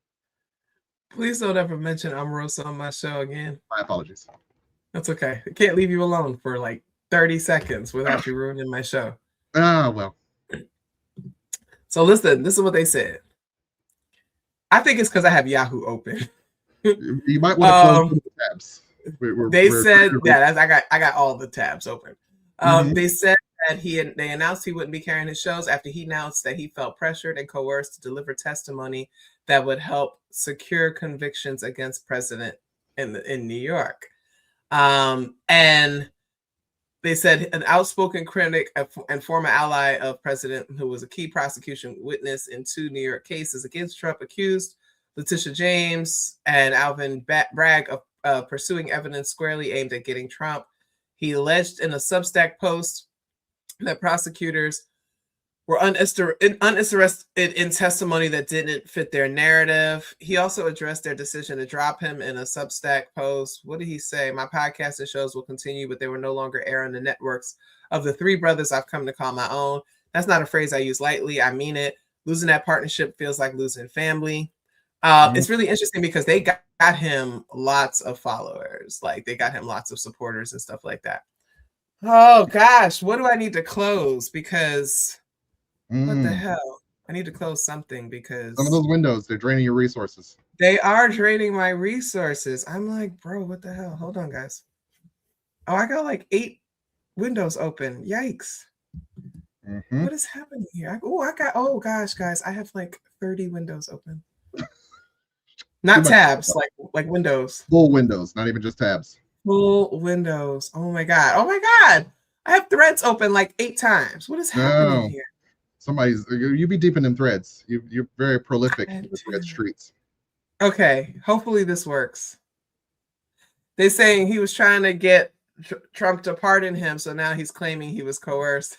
E: Please don't ever mention Omarosa on my show again.
F: My apologies.
E: That's okay. I can't leave you alone for like 30 seconds without you ruining my show.
F: Well.
E: So listen, this is what they said. I think it's because I have Yahoo open.
F: You might want to close the tabs.
E: They said that I got all the tabs open. They said that they announced he wouldn't be carrying his shows after he announced that he felt pressured and coerced to deliver testimony that would help secure convictions against president in New York. And they said an outspoken critic and former ally of president who was a key prosecution witness in 2 New York cases against Trump accused Letitia James and Alvin Bragg of pursuing evidence squarely aimed at getting Trump. He alleged in a Substack post that prosecutors were uninterested in testimony that didn't fit their narrative. He also addressed their decision to drop him in a Substack post. What did he say? My podcast and shows will continue, but they will no longer air on the networks of the 3 brothers I've come to call my own. That's not a phrase I use lightly. I mean it. Losing that partnership feels like losing family. It's really interesting because they got him lots of followers. Like they got him lots of supporters and stuff like that. Oh gosh, what do I need to close? Because what the hell? I need to close something because
F: some of those windows, they're draining your resources.
E: They are draining my resources. I'm like, bro, what the hell? Hold on, guys. Oh, I got like 8 windows open. Yikes. What is happening here? Oh gosh, guys, I have like 30 windows open. Not tabs, like windows.
F: Full windows, not even just tabs.
E: Full windows. Oh my god. Oh my god. I have threads open like 8 times. What is happening here?
F: You be deep in them threads. You're very prolific in the thread streets.
E: Okay, hopefully this works. They're saying he was trying to get Trump to pardon him, so now he's claiming he was coerced.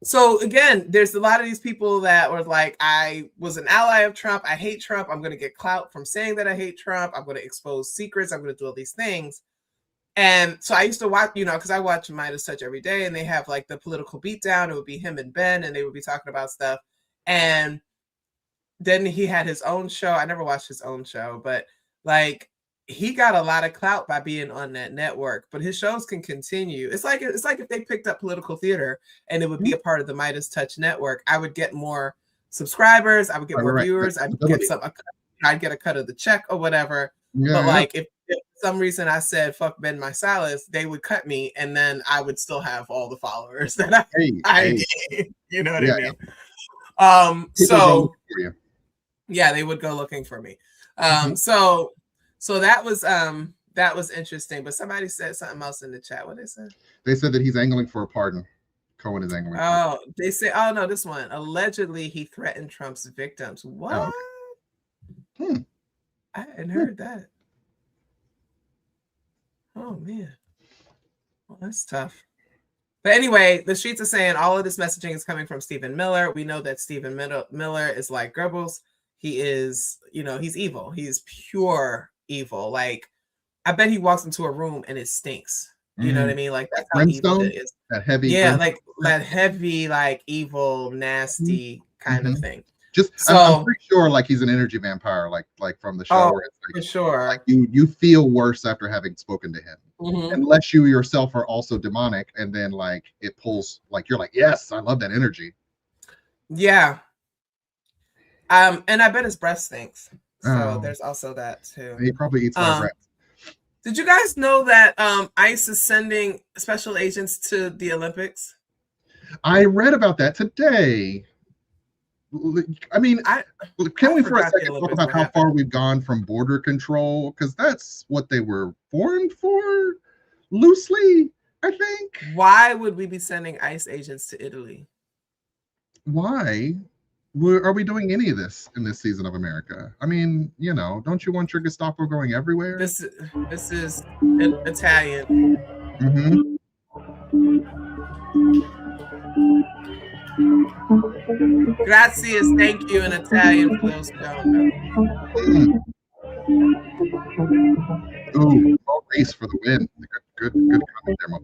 E: So again, there's a lot of these people that were like, I was an ally of Trump. I hate Trump. I'm going to get clout from saying that I hate Trump. I'm going to expose secrets. I'm going to do all these things. And so I used to watch, because I watch Midas Touch every day, and they have like the political beatdown. It would be him and Ben, and they would be talking about stuff. And then he had his own show. I never watched his own show, but like he got a lot of clout by being on that network. But his shows can continue. It's like if they picked up political theater and it would be a part of the Midas Touch network. I would get more subscribers. I would get more viewers. I'd get a cut of the check or whatever. But like if for some reason I said fuck Ben Marsalis, they would cut me, and then I would still have all the followers that I did. You know what I mean? So yeah, they would go looking for me. So that was interesting. But somebody said something else in the chat. What they said?
F: They said that he's angling for a pardon. Cohen is angling.
E: Oh, they say, oh no, this one. Allegedly, he threatened Trump's victims. What? I hadn't heard that. Oh man. Well, that's tough. But anyway, the streets are saying all of this messaging is coming from Stephen Miller. We know that Stephen Miller is like Goebbels. He is, he's evil. He's pure evil. Like, I bet he walks into a room and it stinks. You know what I mean? Like, that's how evil it is.
F: That heavy.
E: Yeah, like that heavy, like evil, nasty kind of thing.
F: I'm pretty sure like he's an energy vampire, like from the show.
E: Oh,
F: where it's like,
E: for sure.
F: Like you feel worse after having spoken to him. Unless you yourself are also demonic, and then like it pulls, like you're like, yes, I love that energy.
E: Yeah. And I bet his breath stinks. So there's also that too.
F: He probably eats live rats.
E: Did you guys know that ICE is sending special agents to the Olympics?
F: I read about that today. I mean, can we for a second talk about how far we've gone from border control? Because that's what they were formed for, loosely, I think.
E: Why would we be sending ICE agents to Italy?
F: Why are we doing any of this in this season of America? I mean, don't you want your Gestapo going everywhere?
E: This is Italian. Gracias, thank you in Italian for those who don't know.
F: Ooh, race for the win. Good comment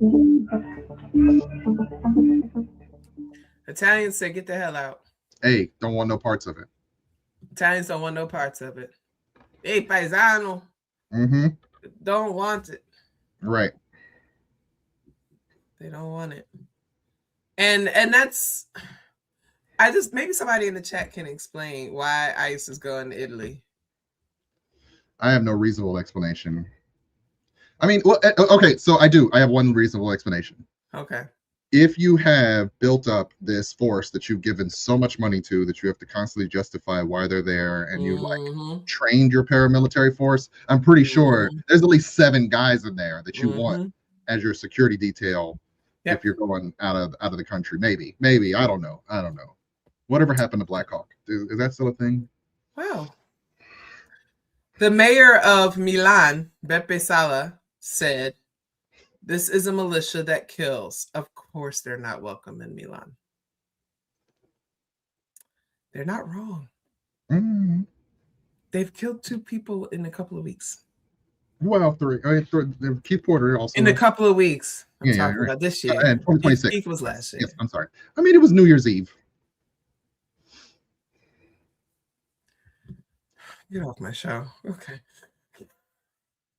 F: there,
E: Italians say, get the hell out.
F: Hey, don't want no parts of it.
E: Italians don't want no parts of it. Hey, paisano. Don't want it.
F: Right.
E: They don't want it. And that's, maybe somebody in the chat can explain why ICE is going to Italy.
F: I have no reasonable explanation. I mean, well, okay, so I have one reasonable explanation.
E: Okay.
F: If you have built up this force that you've given so much money to, that you have to constantly justify why they're there, and you like trained your paramilitary force, I'm pretty sure there's at least 7 guys in there that you want as your security detail. Yep. If you're going out of the country, maybe I don't know. Whatever happened to Black Hawk? Is that still a thing?
E: Wow. The mayor of Milan, Beppe Sala, said, "This is a militia that kills. Of course, they're not welcome in Milan." They're not wrong. They've killed 2 people in a couple of weeks.
F: Well, 3. Keith Porter also
E: in a couple of weeks. I'm talking about this year.
F: And 2026.
E: Keith was last year.
F: Yes, I'm sorry. I mean, it was New Year's Eve.
E: Get off my show. Okay.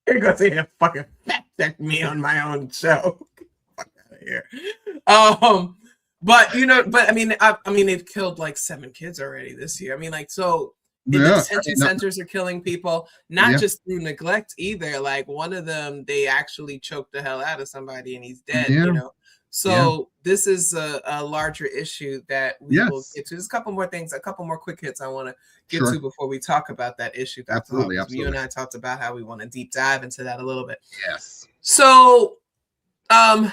E: You're going to say and fucking fact check me on my own show. Fuck out of here. But I mean, they've killed like 7 kids already this year. I mean, like, so the detention centers are killing people, not just through neglect either. Like one of them, they actually choked the hell out of somebody and he's dead. So this is a larger issue that we will get to. There's a couple more things, a couple more quick hits I want to get to before we talk about that issue.
F: Absolutely.
E: You and I talked about how we want to deep dive into that a little bit.
F: Yes.
E: So, Bovino,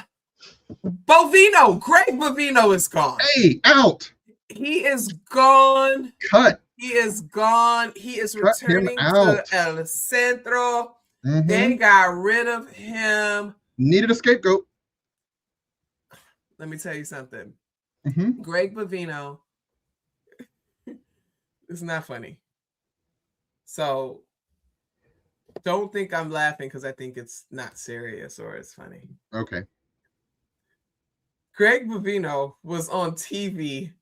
E: Greg Bovino is gone.
F: Hey, out.
E: He is gone.
F: Cut.
E: He is gone. He is
F: Cut
E: returning to El Centro. They got rid of him.
F: Needed a scapegoat.
E: Let me tell you something. Greg Bovino is not funny. So don't think I'm laughing because I think it's not serious or it's funny.
F: Okay.
E: Greg Bovino was on TV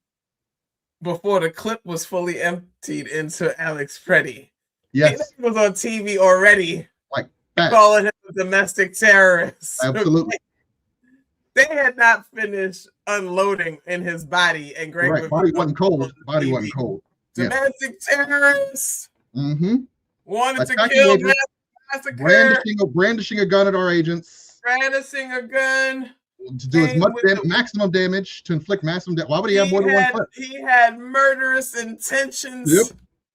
E: before the clip was fully emptied into Alex Freddie.
F: Yes.
E: He was on TV already.
F: Like
E: calling him a domestic terrorist.
F: Absolutely.
E: Okay? They had not finished unloading in his body, and Greg
F: body wasn't cold. Body wasn't cold.
E: Domestic terrorists. Wanted to kill, massacre.
F: Brandishing a gun at our agents.
E: Brandishing a gun.
F: To do as much maximum damage, to inflict maximum damage. Why would he have more than one clip?
E: He had murderous intentions.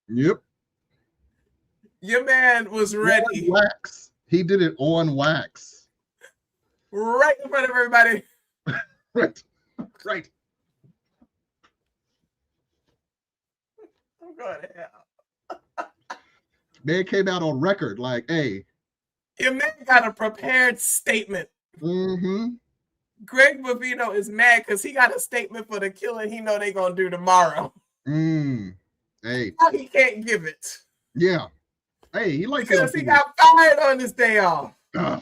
F: Yep.
E: Your man was ready.
F: On wax. He did it on wax.
E: Right in front of everybody.
F: Right.
E: I'm going to hell.
F: Man came out on record like, hey.
E: Your man got a prepared statement. Greg Bovino is mad because he got a statement for the killing he know they gonna do tomorrow.
F: Hey.
E: He can't give it.
F: Yeah. Hey, he likes
E: because he got fired on his day off.
F: How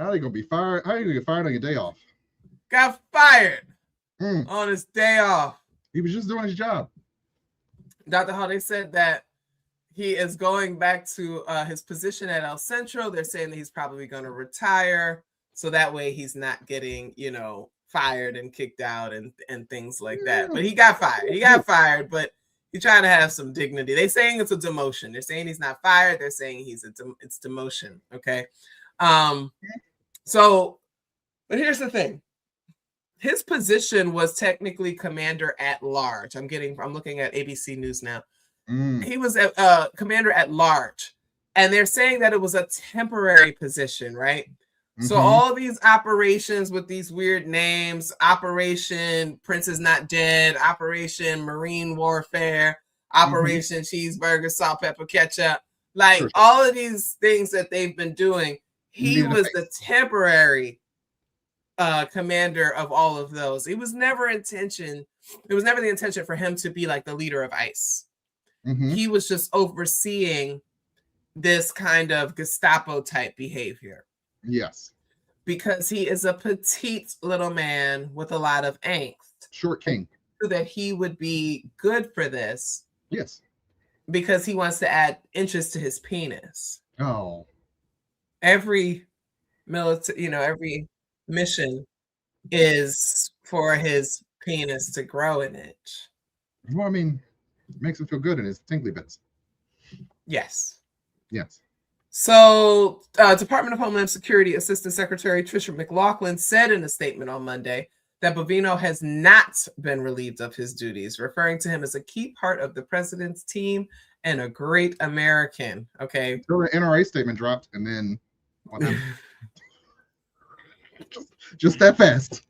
F: are they gonna be fired? How are you gonna get fired on your day off?
E: Got fired on his day off.
F: He was just doing his job.
E: Dr. Hall, they said that he is going back to his position at El Centro. They're saying that he's probably going to retire. So that way he's not getting, fired and kicked out and things like that. But he got fired. But he's trying to have some dignity. They're saying it's a demotion. They're saying he's not fired. They're saying it's demotion. Okay. But here's the thing. His position was technically commander at large. I'm looking at ABC News now. He was a commander at large. And they're saying that it was a temporary position, right? So all these operations with these weird names, Operation Prince is Not Dead, Operation Marine Warfare, Operation Cheeseburger, Salt, Pepper, Ketchup, all of these things that they've been doing, he was the temporary commander of all of those. It was never the intention for him to be like the leader of ICE. He was just overseeing this kind of Gestapo type behavior.
F: Yes.
E: Because he is a petite little man with a lot of angst.
F: Short king.
E: So that he would be good for this.
F: Yes.
E: Because he wants to add inches to his penis.
F: Oh.
E: Every every mission is for his penis to grow an inch.
F: Well, I mean, it makes him feel good in his tingly bits.
E: Yes. So, Department of Homeland Security Assistant Secretary Tricia McLaughlin said in a statement on Monday that Bovino has not been relieved of his duties, referring to him as a key part of the president's team and a great American. Okay.
F: So the NRA statement dropped, and then just that fast.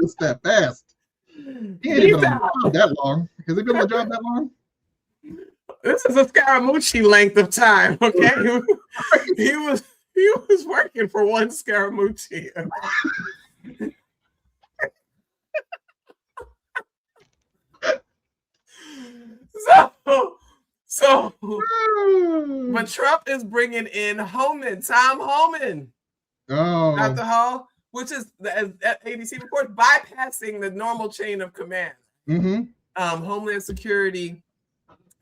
F: Just that fast. He ain't even on the job that long. Has he been on the job that long?
E: This is a Scaramucci length of time, okay? he was working for one Scaramucci. But Trump is bringing in Tom Homan.
F: Oh.
E: Dr. Hall, which is, as ABC reports, bypassing the normal chain of command. Homeland Security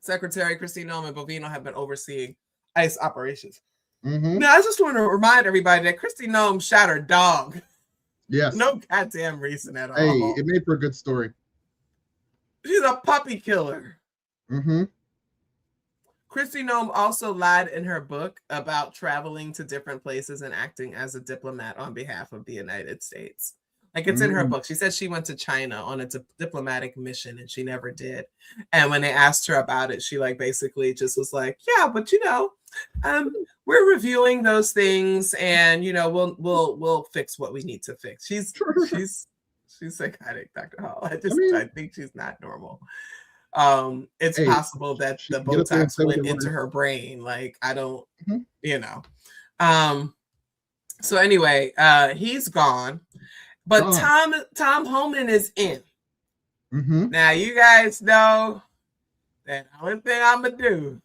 E: Secretary Christine Noem and Bovino have been overseeing ICE operations. Now, I just want to remind everybody that Christine Noem shot her dog.
F: Yes.
E: No goddamn reason at all.
F: Hey, it made for a good story.
E: She's a puppy killer.
F: Mm-hmm.
E: Kristi Noem also lied in her book about traveling to different places and acting as a diplomat on behalf of the United States. Like, it's in her book. She said she went to China on a diplomatic mission and she never did. And when they asked her about it, she like basically just was like, yeah, but you know, we're reviewing those things and you know, we'll fix what we need to fix. She's psychotic, Dr. Hall. I think she's not normal. It's possible that the Botox went into her brain. Like, I don't, you know. So anyway, he's gone. But Tom Homan is in. Now, you guys know that the only thing I'm going to do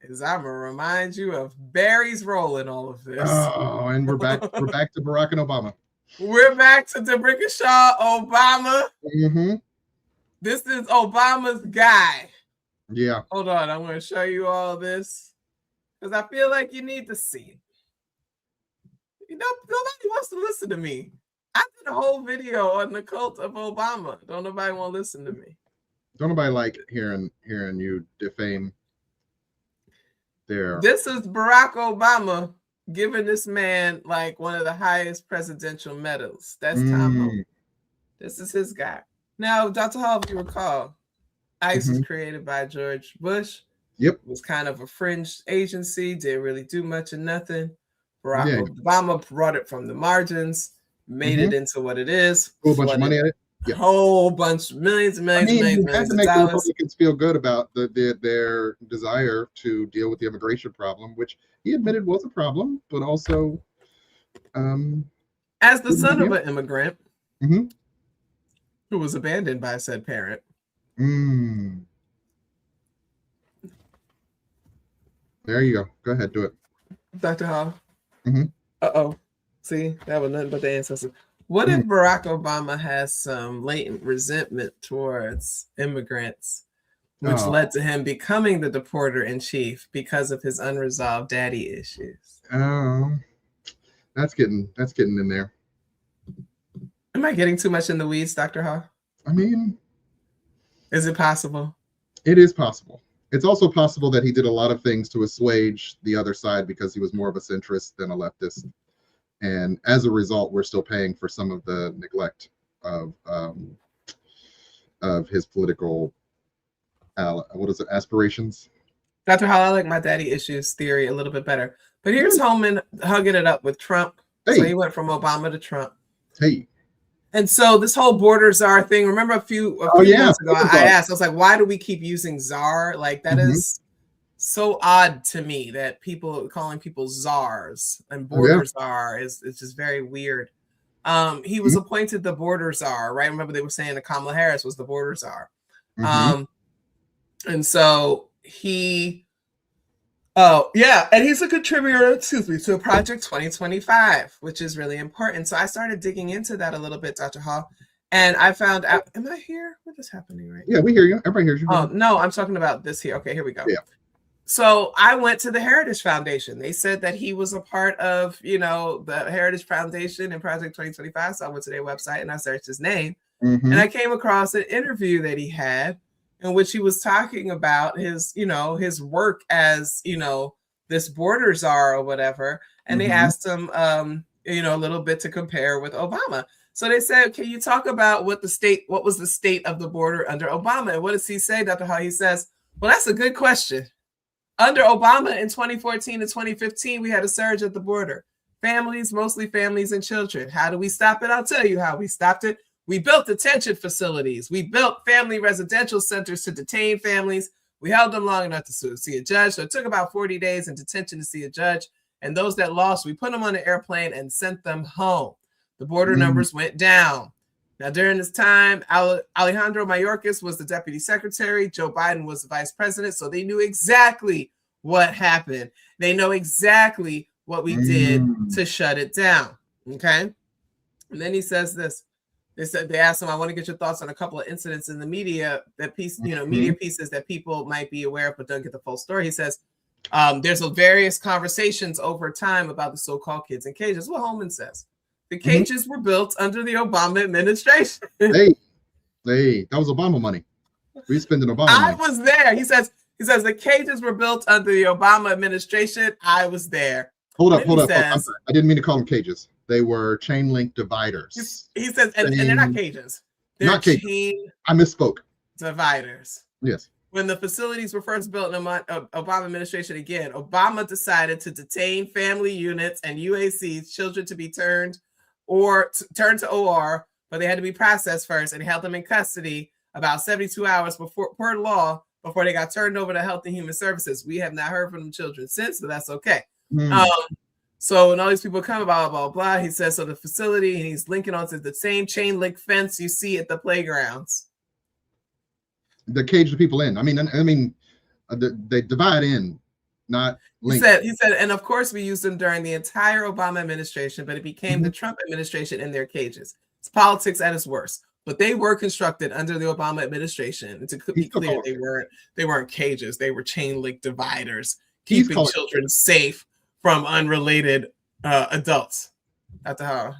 E: is I'm going to remind you of Barry's role in all of this.
F: Oh, and we're back to Barack and Obama.
E: We're back to DeBrickashaw Obama.
F: Mm-hmm.
E: This is Obama's guy.
F: Yeah.
E: Hold on. I'm going to show you all this because I feel like you need to see it. You know, nobody wants to listen to me. I did a whole video on the cult of Obama. Don't nobody want to listen to me.
F: Don't nobody like hearing you defame their.
E: This is Barack Obama giving this man like one of the highest presidential medals. That's Tom Homan. This is his guy. Now, Dr. Hall, if you recall, ICE was created by George Bush.
F: Yep.
E: It was kind of a fringe agency, didn't really do much of nothing. Barack Obama brought it from the margins, made it into what it is.
F: A whole bunch of money at it.
E: Yeah. Whole bunch, millions and millions and millions of
F: make
E: dollars.
F: The Republicans feel good about their desire to deal with the immigration problem, which he admitted was a problem, but also
E: as the son of an immigrant who was abandoned by said parent.
F: There you go. Go ahead, do it.
E: Dr. Hall. Uh-oh. See, that was nothing but the ancestors. What if Barack Obama has some latent resentment towards immigrants, which led to him becoming the deporter in chief because of his unresolved daddy issues?
F: Oh, that's getting in there.
E: Am I getting too much in the weeds, Dr. Hall?
F: I mean,
E: is it possible?
F: It is possible. It's also possible that he did a lot of things to assuage the other side because he was more of a centrist than a leftist. And as a result, we're still paying for some of the neglect of his political, aspirations.
E: Dr. Hall, I like my daddy issues theory a little bit better. But here's Homan hugging it up with Trump. Hey. So he went from Obama to Trump.
F: Hey.
E: And so this whole border czar thing, remember a few months ago, I asked, I was like, why do we keep using czar? Like, that is so odd to me that people calling people czars and border czar is just very weird. He was appointed the border czar, right? Remember they were saying that Kamala Harris was the border czar. And so he, and he's a contributor, to Project 2025, which is really important. So I started digging into that a little bit, Dr. Hall, and I found out, am I here? What is happening right now?
F: Yeah, we hear you. Everybody hears you.
E: Oh, no, I'm talking about this here. Okay, here we go.
F: Yeah.
E: So I went to the Heritage Foundation. They said that he was a part of, the Heritage Foundation and Project 2025. So I went to their website and I searched his name. And I came across an interview that he had in which he was talking about his, his work as, this border czar or whatever. And they asked him, a little bit to compare with Obama. So they said, can you talk about what was the state of the border under Obama? And what does he say, Dr. Hall? He says, well, that's a good question. Under Obama in 2014 and 2015, we had a surge at the border. Families, mostly families and children. How do we stop it? I'll tell you how we stopped it. We built detention facilities. We built family residential centers to detain families. We held them long enough to see a judge. So it took about 40 days in detention to see a judge. And those that lost, we put them on an airplane and sent them home. The border numbers went down. Now, during this time, Alejandro Mayorkas was the deputy secretary. Joe Biden was the vice president. So they knew exactly what happened. They know exactly what we did to shut it down. Okay. And then he says this. They asked him, I want to get your thoughts on a couple of incidents in the media, media pieces that people might be aware of, but don't get the full story. He says, there's various conversations over time about the so-called kids in cages. What Holman says. The cages were built under the Obama administration.
F: Hey, that was Obama money. We spending Obama money.
E: I was there. He says the cages were built under the Obama administration. I was there.
F: Hold up. I didn't mean to call them cages. They were chain link dividers.
E: He says, and they're not cages. They're
F: not cages.
E: Chain
F: I misspoke.
E: Dividers.
F: Yes.
E: When the facilities were first built in the Obama administration, again, Obama decided to detain family units and UACs, children to be turned to OR, but they had to be processed first, and held them in custody about 72 hours per law before they got turned over to Health and Human Services. We have not heard from the children since, so that's okay. So when all these people come, blah, blah, blah, he says, so the facility, and he's linking onto the same chain link fence you see at the playgrounds.
F: The cage the people in. I mean, they divide in, not link.
E: He said, and of course we used them during the entire Obama administration, but it became the Trump administration in their cages. It's politics at its worst. But they were constructed under the Obama administration. And to be clear, they weren't cages. They were chain link dividers, keeping children safe from unrelated adults. That's how.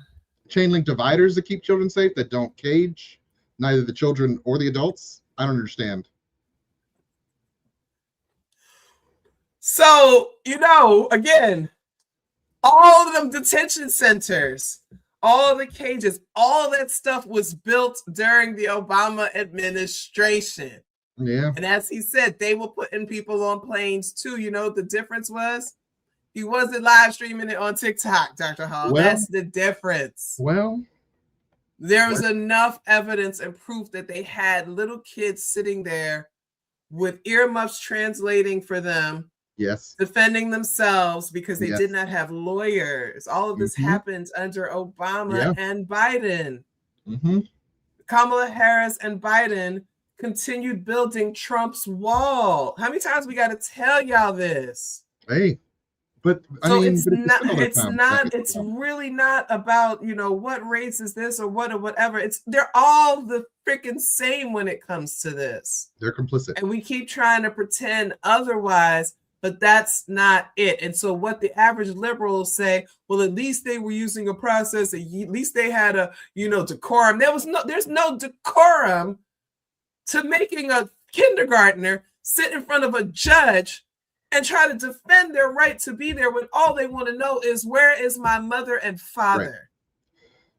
F: Chain link dividers that keep children safe, that don't cage neither the children or the adults. I don't understand.
E: So, again, all of them detention centers, all the cages, all that stuff was built during the Obama administration.
F: Yeah.
E: And as he said, they were putting people on planes too. You know what the difference was? He wasn't live streaming it on TikTok, Dr. Hall.
F: Well,
E: that's the difference.
F: Well,
E: there was enough evidence and proof that they had little kids sitting there with earmuffs translating for them.
F: Yes.
E: Defending themselves because they did not have lawyers. All of this happened under Obama and Biden. Kamala Harris and Biden continued building Trump's wall. How many times we got to tell y'all this?
F: Hey, but
E: it's really not about, what race is this or what or whatever. They're all the freaking same when it comes to this.
F: They're complicit.
E: And we keep trying to pretend otherwise, but that's not it. And so what the average liberals say, well, at least they were using a process, at least they had a, decorum. There's no decorum to making a kindergartner sit in front of a judge and try to defend their right to be there when all they want to know is, where is my mother and father?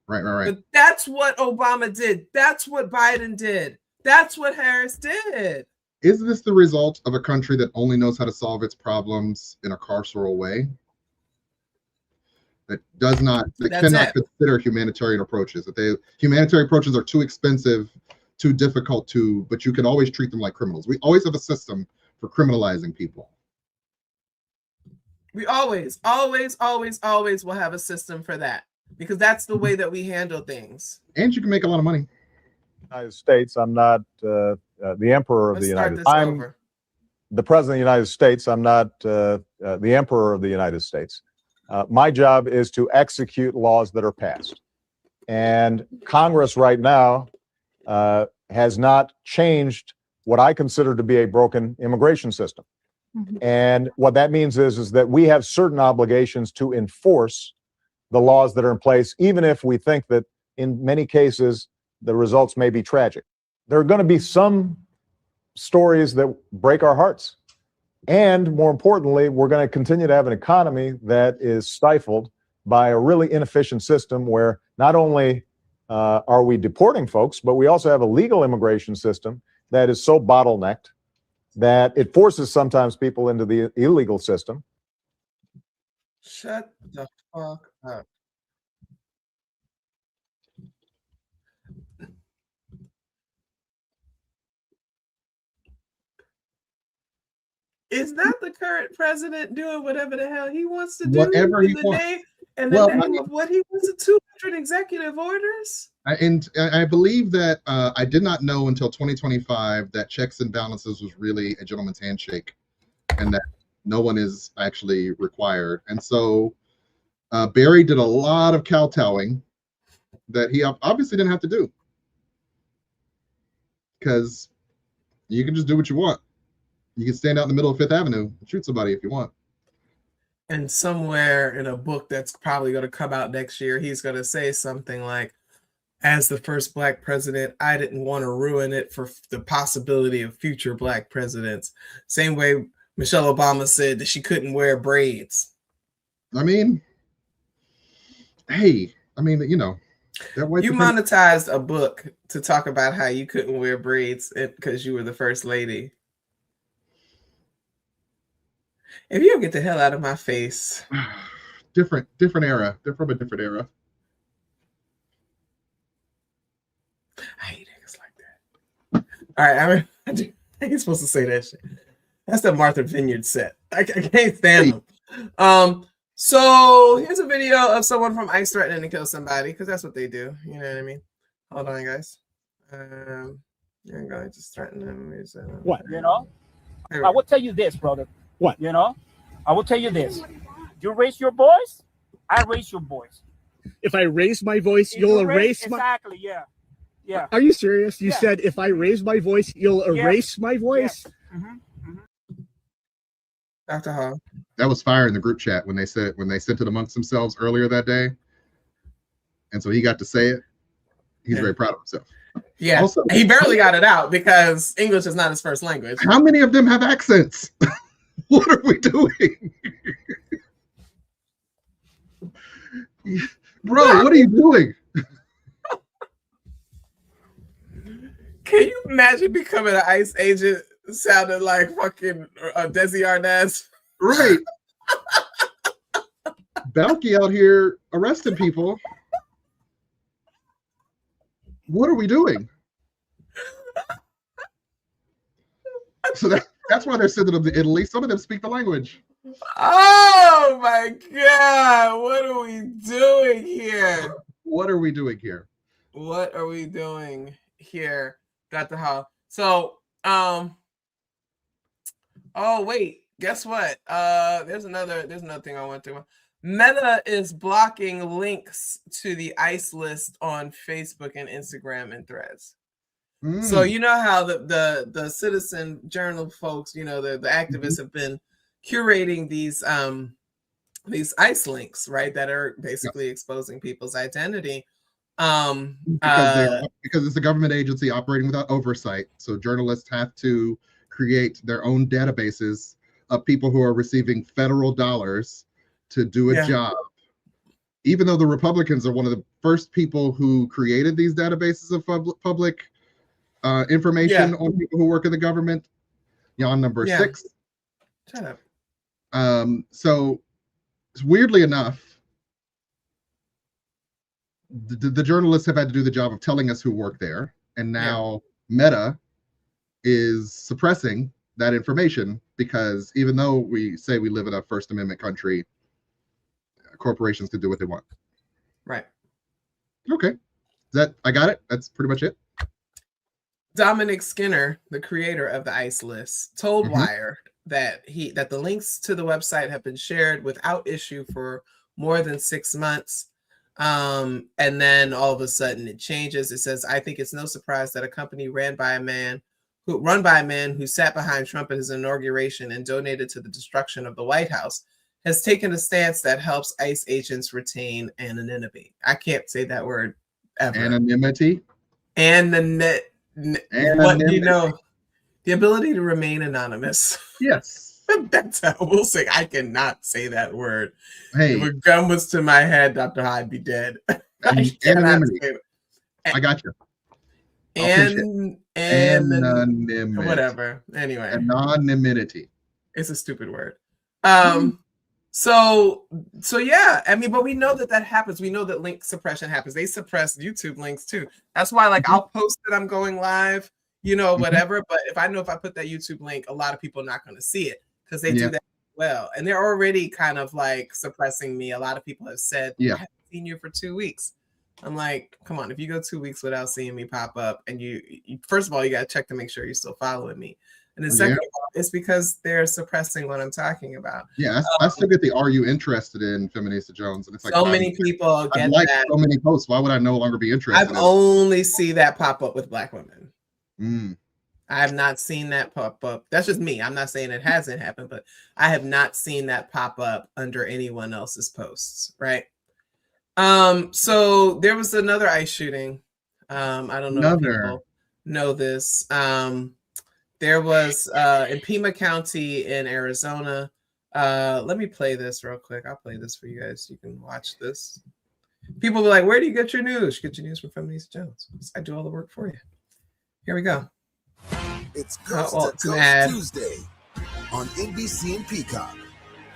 F: Right.
E: But that's what Obama did. That's what Biden did. That's what Harris did.
F: Is this the result of a country that only knows how to solve its problems in a carceral way? That cannot consider humanitarian approaches. Humanitarian approaches are too expensive, too difficult but you can always treat them like criminals. We always have a system for criminalizing people.
E: We always will have a system for that, because that's the way that we handle things.
F: And you can make a lot of money.
K: United States, I'm not the emperor of the United States. I'm the president of the United States. I'm not the emperor of the United States. My job is to execute laws that are passed. And Congress right now has not changed what I consider to be a broken immigration system. And what that means is that we have certain obligations to enforce the laws that are in place, even if we think that in many cases the results may be tragic. There are going to be some stories that break our hearts. And more importantly, we're going to continue to have an economy that is stifled by a really inefficient system where not only are we deporting folks, but we also have a legal immigration system that is so bottlenecked that it forces sometimes people into the illegal system.
E: Shut the fuck up. Is not the current president doing whatever the hell he wants to do?
F: Whatever he wants.
E: In the name of what he wants, 200 executive orders?
F: And I believe that I did not know until 2025 that checks and balances was really a gentleman's handshake and that no one is actually required. And so Barry did a lot of kowtowing that he obviously didn't have to do, because you can just do what you want. You can stand out in the middle of Fifth Avenue and shoot somebody if you want.
E: And somewhere in a book that's probably going to come out next year, he's going to say something like, as the first Black president, I didn't want to ruin it for the possibility of future Black presidents. Same way Michelle Obama said that she couldn't wear braids.
F: I mean, hey, I mean, you know, that white
E: you monetized a book to talk about how you couldn't wear braids because you were the first lady. If you don't get the hell out of my face.
F: Different era. They're from a different era.
E: I hate niggas like that. All right, I ain't supposed to say that shit. That's the Martha Vineyard set. I can't stand them. So here's a video of someone from ICE threatening to kill somebody, because that's what they do. You know what I mean? Hold on, guys. You're going to just threaten them.
L: What? You know? I will tell you this, brother. What? You know? I will tell you this. You raise your voice, I raise your voice.
M: If I raise my voice, you'll erase my...
L: Exactly, yeah. Yeah.
M: Are you serious? You said if I raise my voice, you'll erase my voice?
E: Dr. Hall.
F: That was fire in the group chat when they sent it amongst themselves earlier that day. And so he got to say it. He's very proud of himself.
E: Yeah. Also, he barely got it out because English is not his first language.
F: How many of them have accents? What are we doing? Bro, what are you doing?
E: Can you imagine becoming an ICE agent sounding like fucking Desi Arnaz?
F: Right. Balky out here arresting people. What are we doing? So that's why they're sending them to Italy. Some of them speak the language.
E: Oh my God. What are we doing here?
F: What are we doing here?
E: What are we doing here, Dr. Hall? So, oh wait, guess what? There's another thing I want to. Meta is blocking links to the ICE list on Facebook and Instagram and Threads. So you know how the Citizen Journal folks, you know, the activists have been curating these ICE links, right, that are basically exposing people's identity.
F: Because it's a government agency operating without oversight. So journalists have to create their own databases of people who are receiving federal dollars to do a job. Even though the Republicans are one of the first people who created these databases of public information on people who work in the government. Yawn number 6.
E: Shut up.
F: So weirdly enough, the journalists have had to do the job of telling us who work there, and now Meta is suppressing that information because even though we say we live in a First Amendment country, corporations can do what they want.
E: Right.
F: Okay. I got it. That's pretty much it.
E: Dominic Skinner, the creator of the ICE list, told Wired that the links to the website have been shared without issue for more than 6 months. And then all of a sudden it changes. It says, I think it's no surprise that a company run by a man who sat behind Trump at his inauguration and donated to the destruction of the White House has taken a stance that helps ICE agents retain anonymity. I can't say that word ever.
F: Anonymity.
E: What you know, the ability to remain anonymous.
F: Yes.
E: That's how we'll say. I cannot say that word.
F: Hey,
E: if a gun was to my head, Dr. I'd be dead.
F: Anonymity. I got you.
E: Anonymity. Whatever. Anyway.
F: Anonymity.
E: It's a stupid word. So yeah, I mean, but we know that happens. We know that link suppression happens. They suppress YouTube links too. That's why, like, I'll post that I'm going live, you know, whatever. But if I put that YouTube link, a lot of people are not going to see it because they do that well. And they're already kind of like suppressing me. A lot of people have said, I haven't seen you for 2 weeks. I'm like, come on, if you go 2 weeks without seeing me pop up, and you first of all, you got to check to make sure you're still following me. And then second of all, it's because they're suppressing what I'm talking about.
F: Yeah, I still get the "Are you interested in Feminista Jones?" And it's like
E: so many people get that.
F: So many posts. Why would I no longer be interested?
E: I've only see that pop up with Black women. I have not seen that pop up. That's just me. I'm not saying it hasn't happened, but I have not seen that pop up under anyone else's posts, right? So there was another ICE shooting. I don't know if people know this. There was in Pima County in Arizona. Let me play this real quick. I'll play this for you guys. You can watch this. People be like, where do you get your news? You get your news from FemJones. I do all the work for you. Here we go.
N: It's Coast to Coast Tuesday on NBC and Peacock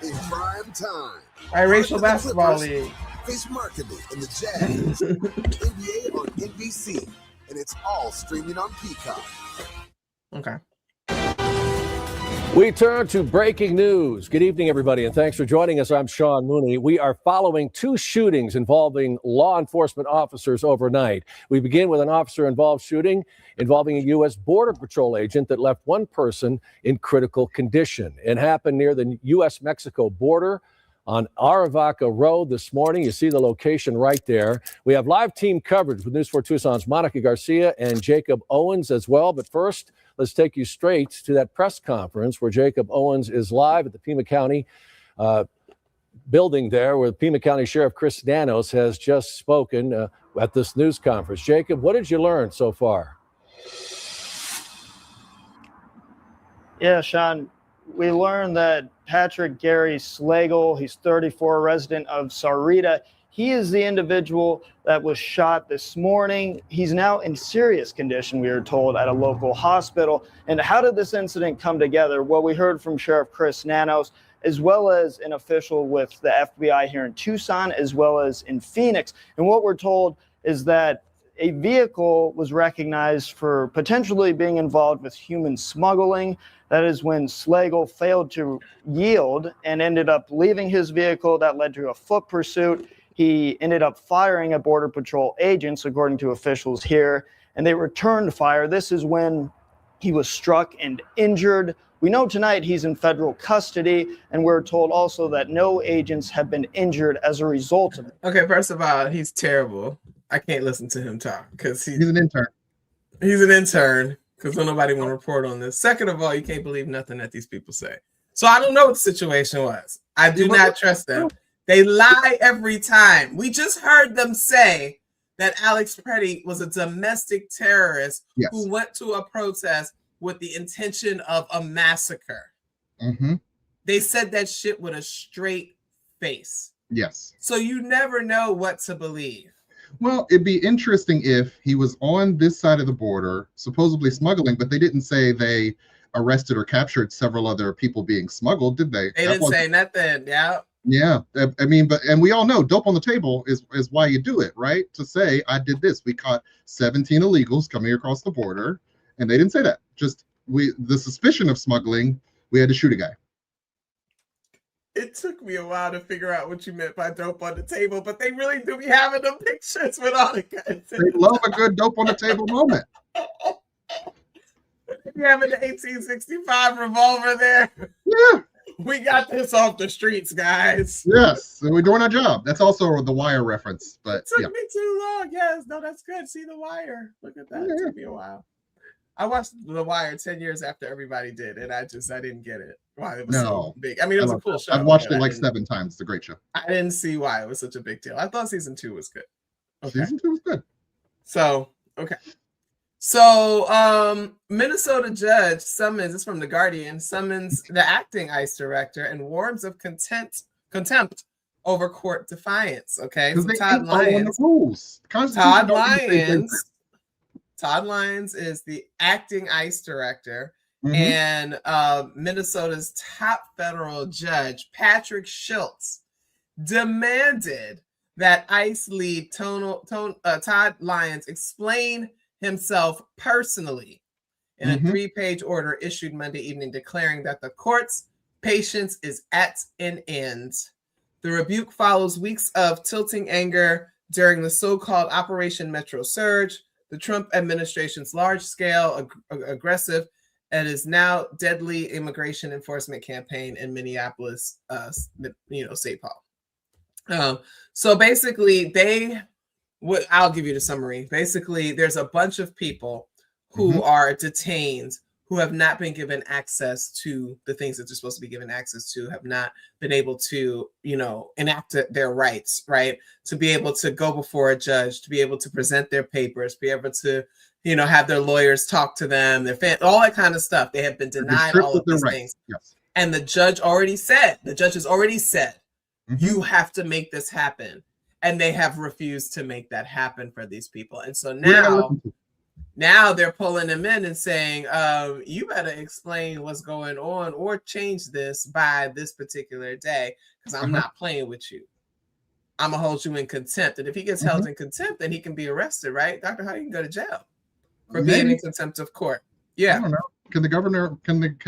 N: in prime time.
E: Biracial basketball league.
N: Face markedly in the Jazz. NBA on NBC, and it's all streaming on Peacock.
E: Okay.
O: We turn to breaking news. Good evening, everybody, and thanks for joining us. I'm Sean Mooney. We are following two shootings involving law enforcement officers overnight. We begin with an officer-involved shooting involving a U.S. Border Patrol agent that left one person in critical condition. It happened near the U.S.-Mexico border on Aravaca Road this morning. You see the location right there. We have live team coverage with News 4 Tucson's Monica Garcia and Jacob Owens as well. But first, let's take you straight to that press conference where Jacob Owens is live at the Pima County building there, where Pima County Sheriff Chris Nanos has just spoken at this news conference. Jacob, what did you learn so far?
P: Yeah, Sean, we learned that Patrick Gary Slagle, he's 34, resident of Sahuarita. He is the individual that was shot this morning. He's now in serious condition, we are told, at a local hospital. And how did this incident come together? Well, we heard from Sheriff Chris Nanos, as well as an official with the FBI here in Tucson, as well as in Phoenix. And what we're told is that a vehicle was recognized for potentially being involved with human smuggling. That is when Slagle failed to yield and ended up leaving his vehicle. That led to a foot pursuit. He ended up firing at Border Patrol agents, according to officials here, and they returned fire. This is when he was struck and injured. We know tonight he's in federal custody, and we're told also that no agents have been injured as a result of it.
E: Okay, first of all, he's terrible. I can't listen to him talk because he's
F: an intern.
E: He's an intern because nobody want to report on this. Second of all, you can't believe nothing that these people say. So I don't know what the situation was. I do not trust them. They lie every time. We just heard them say that Alex Petty was a domestic terrorist who went to a protest with the intention of a massacre.
F: Mm-hmm.
E: They said that shit with a straight face.
F: Yes.
E: So you never know what to believe.
F: Well, it'd be interesting if he was on this side of the border, supposedly smuggling, but they didn't say they arrested or captured several other people being smuggled, did they?
E: They didn't say nothing. Yeah.
F: Yeah. I mean, and we all know dope on the table is why you do it, right? To say, I did this. We caught 17 illegals coming across the border, and they didn't say that. Just the suspicion of smuggling, we had to shoot a guy.
E: It took me a while to figure out what you meant by dope on the table, but they really do be having them pictures with all the guys.
F: They love a good dope on the table moment.
E: You having the 1865 revolver there?
F: Yeah.
E: We got this off the streets, guys.
F: Yes, so we're doing our job. That's also the Wire reference, but
E: it took me too long. Yes, no, that's good. See The Wire. Look at that. It took me a while. I watched The Wire 10 years after everybody did, and I didn't get it. Why it was so big. I mean, it was a cool show.
F: I've watched it like 7 times. It's a great show.
E: I didn't see why it was such a big deal. I thought season 2 was good. Okay.
F: Season 2 was good.
E: So, okay. So, Minnesota judge summons, this is from The Guardian, summons the acting ICE director and warns of contempt over court defiance. Okay. So Todd Lyons. Todd Lyons is the acting ICE director. Mm-hmm. And Minnesota's top federal judge, Patrick Schultz, demanded that ICE lead Todd Lyons explain himself personally in a 3-page order issued Monday evening, declaring that the court's patience is at an end. The rebuke follows weeks of tilting anger during the so-called Operation Metro Surge, the Trump administration's large-scale, aggressive, and is now deadly immigration enforcement campaign in Minneapolis, St. Paul. So basically, I'll give you the summary. Basically, there's a bunch of people who are detained who have not been given access to the things that they're supposed to be given access to, have not been able to, enact their rights, right? To be able to go before a judge, to be able to present their papers, be able to, have their lawyers talk to them, all that kind of stuff. They have been denied all of these things.
F: Yes.
E: And the judge has already said, you have to make this happen. And they have refused to make that happen for these people. And so now they're pulling them in and saying, you better explain what's going on or change this by this particular day, because I'm not playing with you. I'm going to hold you in contempt. And if he gets held in contempt, then he can be arrested, right? Dr. How you can go to jail for being in contempt of court. Yeah.
F: I don't know. Can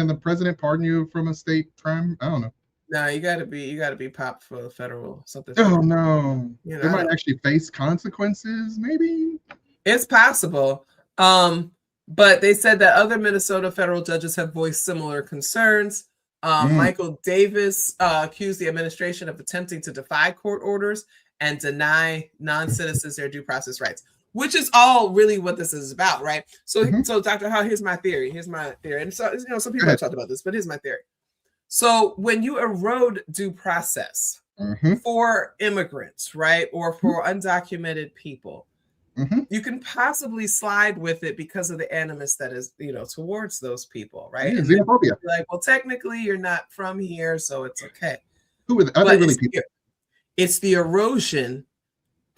F: the president pardon you from a state crime? I don't know.
E: No, you gotta be popped for federal something.
F: Oh no. They might actually face consequences, maybe.
E: It's possible. But they said that other Minnesota federal judges have voiced similar concerns. Michael Davis accused the administration of attempting to defy court orders and deny non-citizens their due process rights, which is all really what this is about, right? So, so Dr. Howe, here's my theory. And so, some people have talked about this, but here's my theory. So when you erode due process for immigrants, right, or for undocumented people, you can possibly slide with it because of the animus that is, towards those people, right?
F: Yeah, xenophobia.
E: Like, well, technically you're not from here, so it's okay.
F: Are they really people?
E: It's the erosion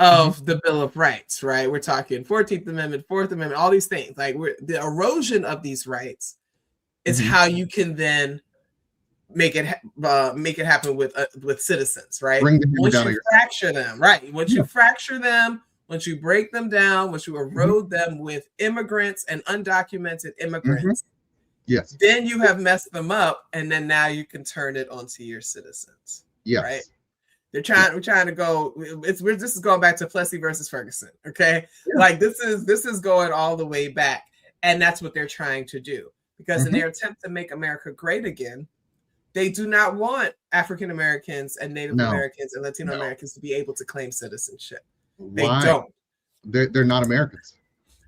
E: of the Bill of Rights, right? We're talking 14th Amendment, 4th Amendment, all these things. Like, the erosion of these rights is how you can then make it happen with citizens, right? Once you fracture them, right? Once you fracture them, once you break them down, once you erode them with immigrants and undocumented immigrants,
F: yes,
E: then you have messed them up, and then now you can turn it onto your citizens.
F: Yes.
E: Right? We're trying to go. This is going back to Plessy versus Ferguson. Okay, like this is going all the way back, and that's what they're trying to do, because in their attempt to make America great again, they do not want African Americans and Native Americans and Latino Americans to be able to claim citizenship. They don't.
F: They're not Americans.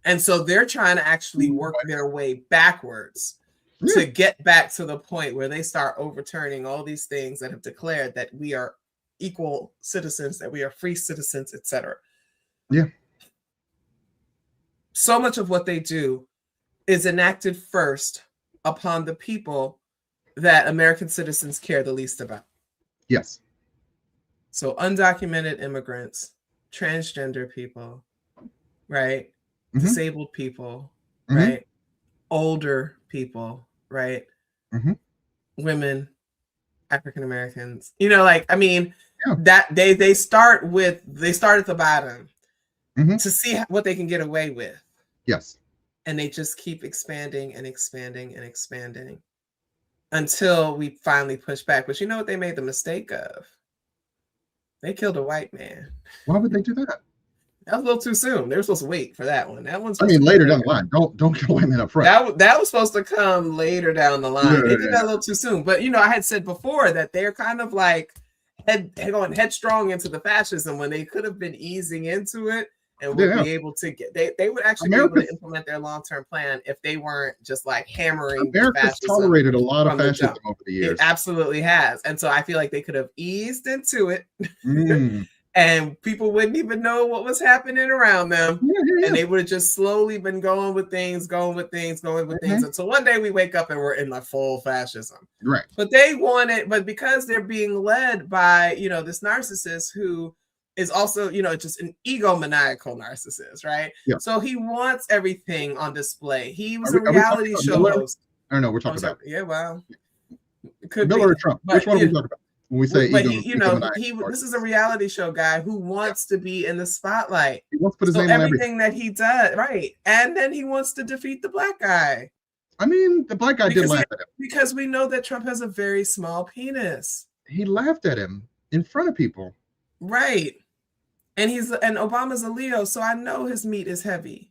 E: And so they're trying to actually work their way backwards to get back to the point where they start overturning all these things that have declared that we are equal citizens, that we are free citizens, etc.
F: Yeah.
E: So much of what they do is enacted first upon the people that American citizens care the least about.
F: Yes.
E: So undocumented immigrants, transgender people, right? Disabled people, right? Older people, right? Women, African Americans. That they start at the bottom to see what they can get away with.
F: Yes.
E: And they just keep expanding and expanding and expanding until we finally push back. But you know what they made the mistake of? They killed a white man.
F: Why would they do that?
E: That was a little too soon. They were supposed to wait for that one.
F: Later down the line. Don't kill white men up front.
E: That was supposed to come later down the line. They did that a little too soon. But I had said before that they're kind of like going headstrong into the fascism when they could have been easing into it and would be able to get. They would actually be able to implement their long-term plan if they weren't just like hammering.
F: America's tolerated a lot of fascism over the years.
E: It absolutely has, and so I feel like they could have eased into it. And people wouldn't even know what was happening around them. And they would have just slowly been going with things until one day we wake up and we're in like full fascism.
F: Right.
E: But because they're being led by, this narcissist who is also, just an egomaniacal narcissist, right?
F: Yeah.
E: So he wants everything on display. He was a reality show host.
F: I don't know, we're talking about.
E: Yeah, well.
F: Miller or Trump? Which one are we talking about? When we say
E: this is a reality show guy who wants to be in the spotlight.
F: He wants to put his name on
E: everything that he does, right? And then he wants to defeat the black guy.
F: I mean, the black guy did laugh at him
E: because we know that Trump has a very small penis.
F: He laughed at him in front of people,
E: right? And Obama's a Leo, so I know his meat is heavy.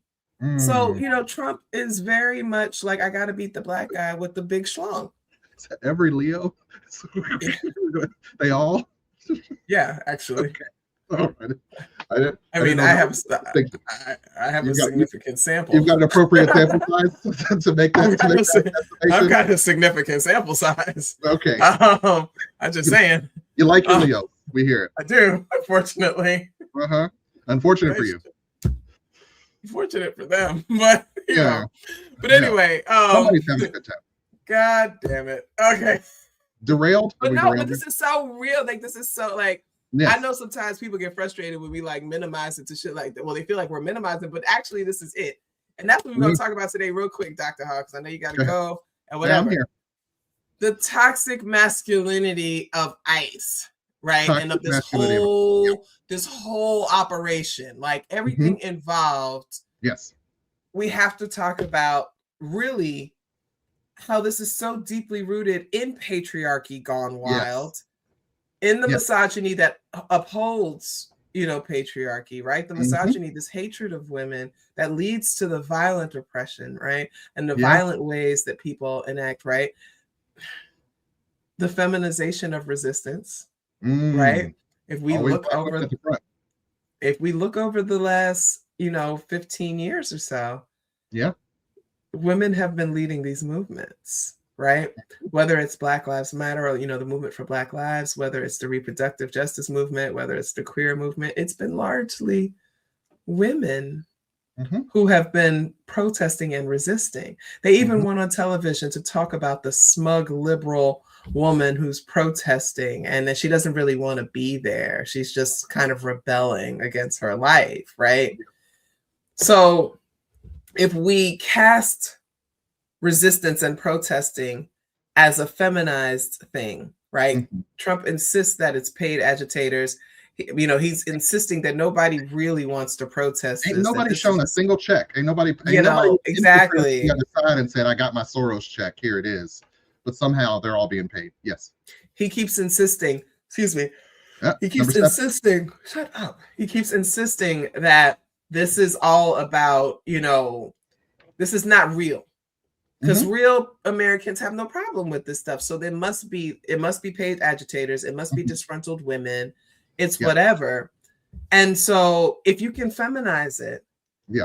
E: So Trump is very much like, I got to beat the black guy with the big schlong.
F: Is that every Leo? They all?
E: Yeah, actually.
F: Okay. All right.
E: I mean, I have a significant sample.
F: You've got an appropriate sample size to make that.
E: I've got a significant sample size.
F: Okay.
E: I'm just saying.
F: You like your Leo. We hear it.
E: I do, unfortunately.
F: Unfortunate for you.
E: Fortunate for them, but you know. But anyway,
F: somebody's having a good time.
E: God damn it. Okay.
F: Derailed?
E: But no, but this is so real. Like, this is so like,
F: yes.
E: I know sometimes people get frustrated when we like minimize it to shit like that. Well, they feel like we're minimizing, but actually this is it. And that's what we're going to talk about today real quick, Dr. Hawk, because I know you got to go and whatever.
F: I'm here.
E: The toxic masculinity of ICE, right?
F: Toxic
E: and of this whole operation, like everything involved.
F: Yes.
E: We have to talk about really how this is so deeply rooted in patriarchy gone wild, in the misogyny that upholds, patriarchy, right? The misogyny, this hatred of women that leads to the violent oppression, right? And the violent ways that people enact, right? The feminization of resistance, right? If we look over the last, 15 years or so, women have been leading these movements, right? Whether it's Black Lives Matter or, the movement for Black Lives, whether it's the reproductive justice movement, whether it's the queer movement, it's been largely women who have been protesting and resisting. They even went on television to talk about the smug liberal woman who's protesting and that she doesn't really want to be there. She's just kind of rebelling against her life, right? So if we cast resistance and protesting as a feminized thing, right? Trump insists that it's paid agitators. He's insisting that nobody really wants to protest.
F: Ain't nobody shown a single check. Ain't nobody
E: exactly
F: on the side and said, I got my Soros check. Here it is. But somehow they're all being paid. Yes.
E: He keeps insisting, excuse me. He keeps shut up. He keeps insisting that this is all about, this is not real. Because real Americans have no problem with this stuff. So it must be paid agitators. It must be disgruntled women. It's whatever. And so if you can feminize it,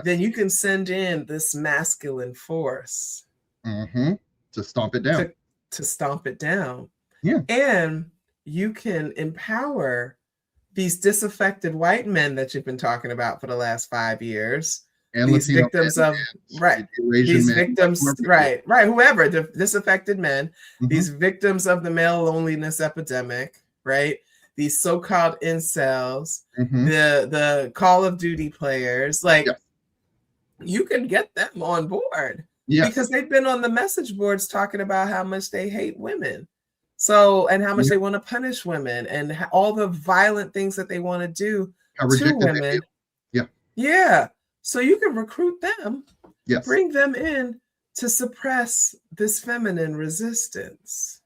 E: then you can send in this masculine force.
F: To stomp it down.
E: To stomp it down.
F: Yeah.
E: And you can empower these disaffected white men that you've been talking about for the last 5 years.
F: And
E: these
F: Latino
E: victims
F: men,
E: of these victims, whoever, the disaffected men, these victims of the male loneliness epidemic, right? These so-called incels, the Call of Duty players, like you can get them on board because they've been on the message boards talking about how much they hate women. So, and how much they want to punish women and all the violent things that they want to do to women. Yeah. So you can recruit them, bring them in to suppress this feminine resistance.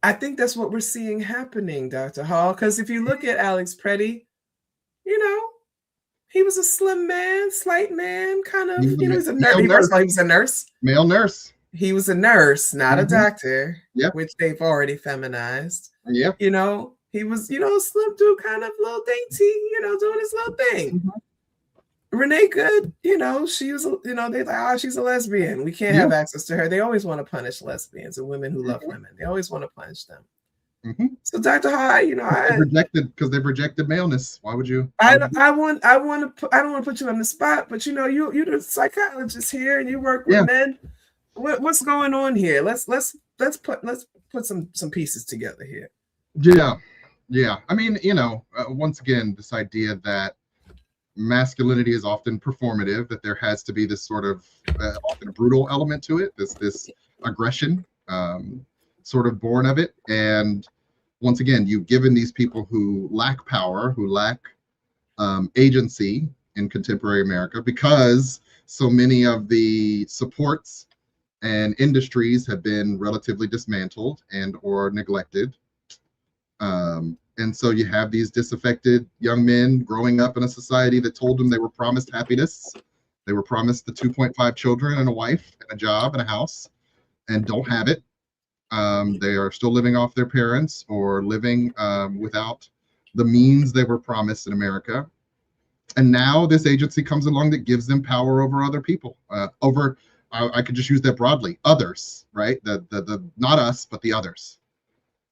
E: I think that's what we're seeing happening, Dr. Hall. Because if you look at Alex Preddy, he was a slim man, slight man, kind of, he's a nurse. He was a nurse.
F: Male nurse.
E: He was a nurse, not a doctor, which they've already feminized. He was, a slim dude, kind of little dainty, doing his little thing. Renee Good, she was, they like, she's a lesbian. We can't have access to her. They always want to punish lesbians and women who love women. They always want to punish them. So Dr. High,
F: they've rejected maleness. Why would you?
E: I don't want to put you on the spot, but you're the psychologist here and you work with men. What's going on here? Let's put some pieces together here.
F: Yeah. I mean, once again, this idea that masculinity is often performative, that there has to be this sort of often brutal element to it, this aggression sort of born of it. And once again, you've given these people who lack power, who lack agency in contemporary America, because so many of the supports and industries have been relatively dismantled and or neglected. And so you have these disaffected young men growing up in a society that told them they were promised happiness. They were promised the 2.5 children and a wife and a job and a house, and don't have it. They are still living off their parents or living without the means they were promised in America. And now this agency comes along that gives them power over other people, I could just use that broadly, others, right? The not us, but the others.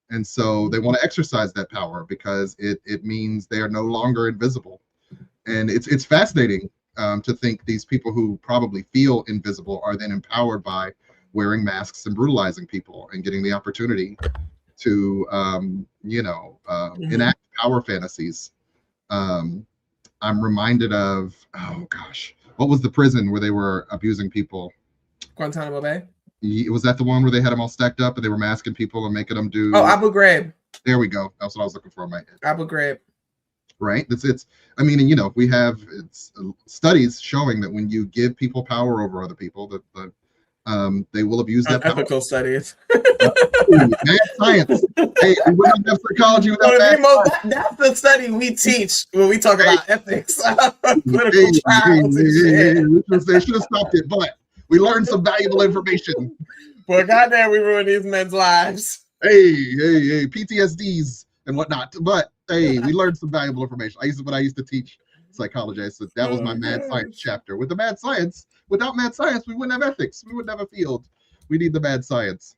F: And so they want to exercise that power because it means they are no longer invisible. And it's fascinating to think these people who probably feel invisible are then empowered by wearing masks and brutalizing people and getting the opportunity to, enact power fantasies. I'm reminded of, oh gosh, what was the prison where they were abusing people?
E: Guantanamo Bay.
F: Was that the one where they had them all stacked up and they were masking people and making them do?
E: Oh, Abu Ghraib.
F: There we go. That's what I was looking for in my head.
E: Abu Ghraib.
F: Right. I mean, we have studies showing that when you give people power over other people, that they will abuse that power.
E: Ethical studies.
F: Mad science. Hey, we wouldn't have psychology without that.
E: That's the study we teach when we talk about ethics. Political trials and shit.
F: They should have stopped it, but we learned some valuable information.
E: Well, goddamn, we ruined these men's lives.
F: Hey, PTSDs and whatnot. But hey, we learned some valuable information. When I used to teach psychology, I said that was my mad science chapter. With the mad science, without mad science, we wouldn't have ethics. We wouldn't have a field. We need the mad science.